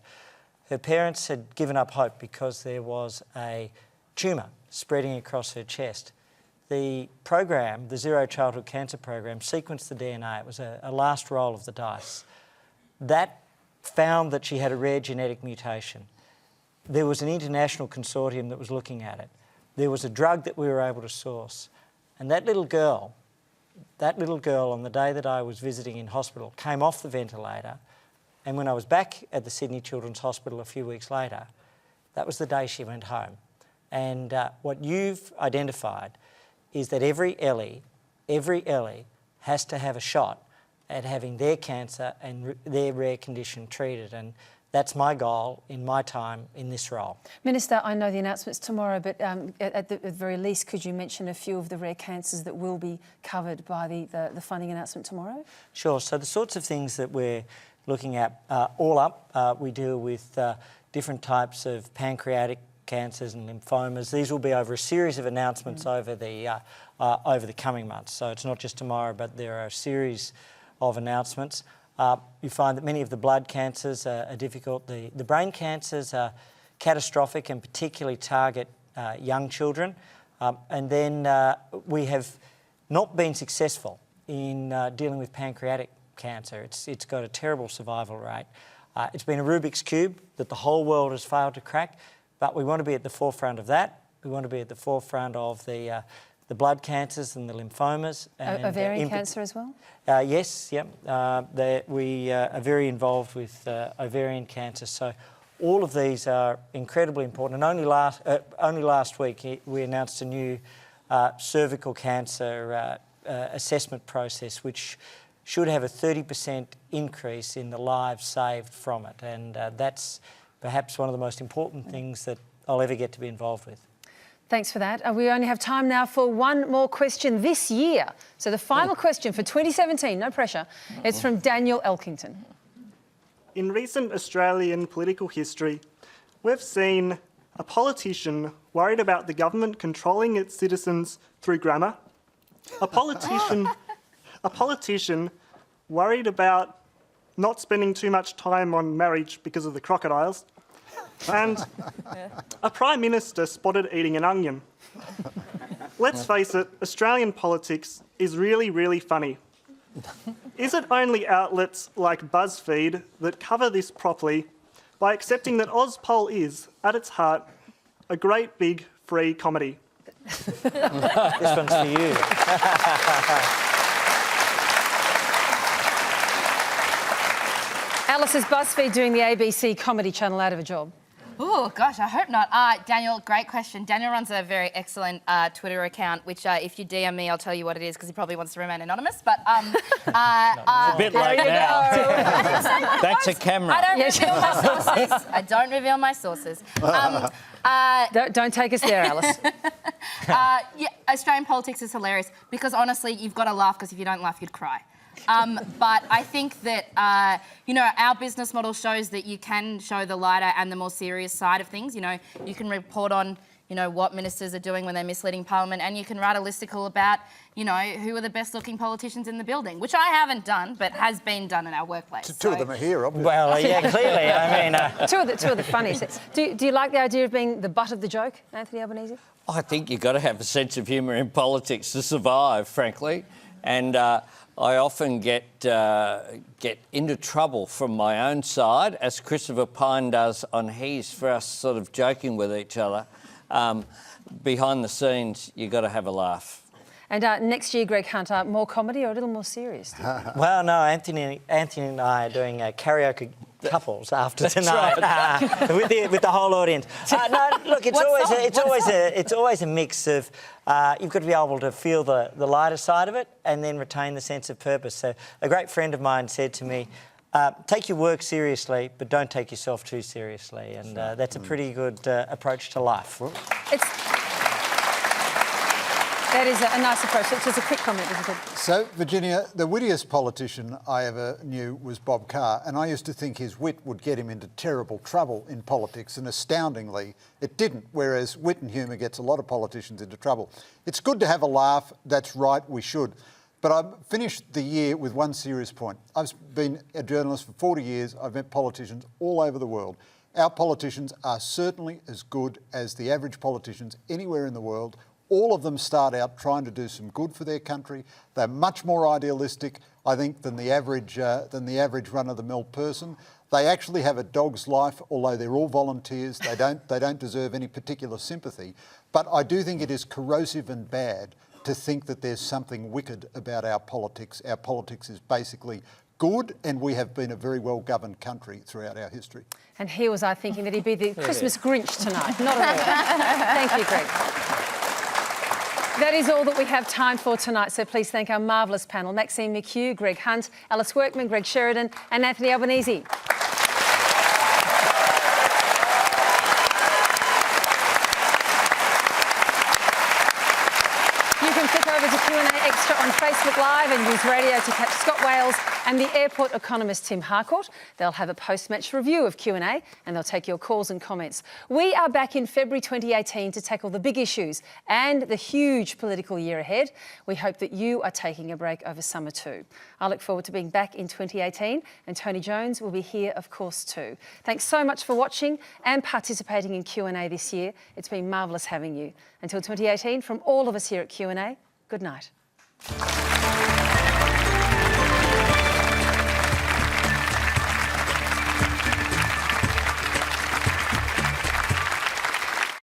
Her parents had given up hope because there was a tumour spreading across her chest. The program, the Zero Childhood Cancer Program, sequenced the DNA. It was a last roll of the dice. That found that she had a rare genetic mutation. There was an international consortium that was looking at it. There was a drug that we were able to source. And that little girl on the day that I was visiting in hospital came off the ventilator. And when I was back at the Sydney Children's Hospital a few weeks later, that was the day she went home. And what you've identified is that every Ellie has to have a shot at having their cancer and their rare condition treated. And that's my goal in my time in this role. Minister, I know the announcement's tomorrow, but at the very least, could you mention a few of the rare cancers that will be covered by the funding announcement tomorrow? Sure. So the sorts of things that we're looking at all up, we deal with different types of pancreatic cancers and lymphomas. These will be over a series of announcements over the coming months. So it's not just tomorrow, but there are a series of announcements. you find that many of the blood cancers are difficult. The brain cancers are catastrophic and particularly target young children. And then we have not been successful in dealing with pancreatic cancer. It's got a terrible survival rate. It's been a Rubik's Cube that the whole world has failed to crack, but we want to be at the forefront of that. We want to be at the forefront of the blood cancers and the lymphomas. And, ovarian cancer as well? Yes, yep. We are very involved with ovarian cancer. So all of these are incredibly important. And only last week we announced a new cervical cancer assessment process, which should have a 30% increase in the lives saved from it. And that's perhaps one of the most important things that I'll ever get to be involved with. Thanks for that. We only have time now for one more question this year. So the final question for 2017, no pressure, it's from Daniel Elkington. In recent Australian political history, we've seen a politician worried about the government controlling its citizens through grammar, a politician worried about not spending too much time on marriage because of the crocodiles, and a Prime Minister spotted eating an onion. Let's face it, Australian politics is really, really funny. Is it only outlets like BuzzFeed that cover this properly by accepting that Ozpol is, at its heart, a great big free comedy? This one's for you. Alice, is BuzzFeed doing the ABC Comedy Channel out of a job? Oh, gosh, I hope not. Daniel, great question. Daniel runs a very excellent Twitter account, which if you DM me, I'll tell you what it is because he probably wants to remain anonymous. But It's a bit late now. That's a camera. I don't reveal my sources. I don't reveal my sources. Don't take us there, Alice. Yeah, Australian politics is hilarious because honestly, you've got to laugh because if you don't laugh, you'd cry. But I think that, our business model shows that you can show the lighter and the more serious side of things. You know, you can report on, what ministers are doing when they're misleading Parliament, and you can write a listicle about, who are the best looking politicians in the building, which I haven't done, but has been done in our workplace. Two of them are here, obviously. Well, yeah, clearly. I mean, two of the funniest. Do you like the idea of being the butt of the joke, Anthony Albanese? I think you've got to have a sense of humour in politics to survive, frankly. And I often get into trouble from my own side, as Christopher Pyne does on his, for us sort of joking with each other. Behind the scenes, you've got to have a laugh. And next year, Greg Hunt, more comedy or a little more serious? Well, no, Anthony and I are doing karaoke couples after tonight with the whole audience. No, look, it's always a mix of you've got to be able to feel the lighter side of it and then retain the sense of purpose. So a great friend of mine said to me, take your work seriously, but don't take yourself too seriously. And that's a pretty good approach to life. That is a nice approach. It's just a quick comment, isn't it? So, Virginia, the wittiest politician I ever knew was Bob Carr, and I used to think his wit would get him into terrible trouble in politics, and astoundingly, it didn't, whereas wit and humour gets a lot of politicians into trouble. It's good to have a laugh, that's right, we should. But I've finished the year with one serious point. I've been a journalist for 40 years. I've met politicians all over the world. Our politicians are certainly as good as the average politicians anywhere in the world. All of them start out trying to do some good for their country. They're much more idealistic, I think, than the average run-of-the-mill person. They actually have a dog's life, although they're all volunteers. They don't deserve any particular sympathy. But I do think it is corrosive and bad to think that there's something wicked about our politics. Our politics is basically good, and we have been a very well-governed country throughout our history. And here was I thinking that he'd be the Christmas Grinch tonight. Not at all. Thank you, Greg. That is all that we have time for tonight, so please thank our marvellous panel, Maxine McKew, Greg Hunt, Alice Workman, Greg Sheridan and Anthony Albanese. You can flick over to Q&A Natasha on Facebook Live and use radio to catch Scott Wales and the airport economist Tim Harcourt. They'll have a post-match review of Q&A and they'll take your calls and comments. We are back in February 2018 to tackle the big issues and the huge political year ahead. We hope that you are taking a break over summer too. I look forward to being back in 2018 and Tony Jones will be here, of course, too. Thanks so much for watching and participating in Q&A this year. It's been marvellous having you. Until 2018, from all of us here at Q&A, good night.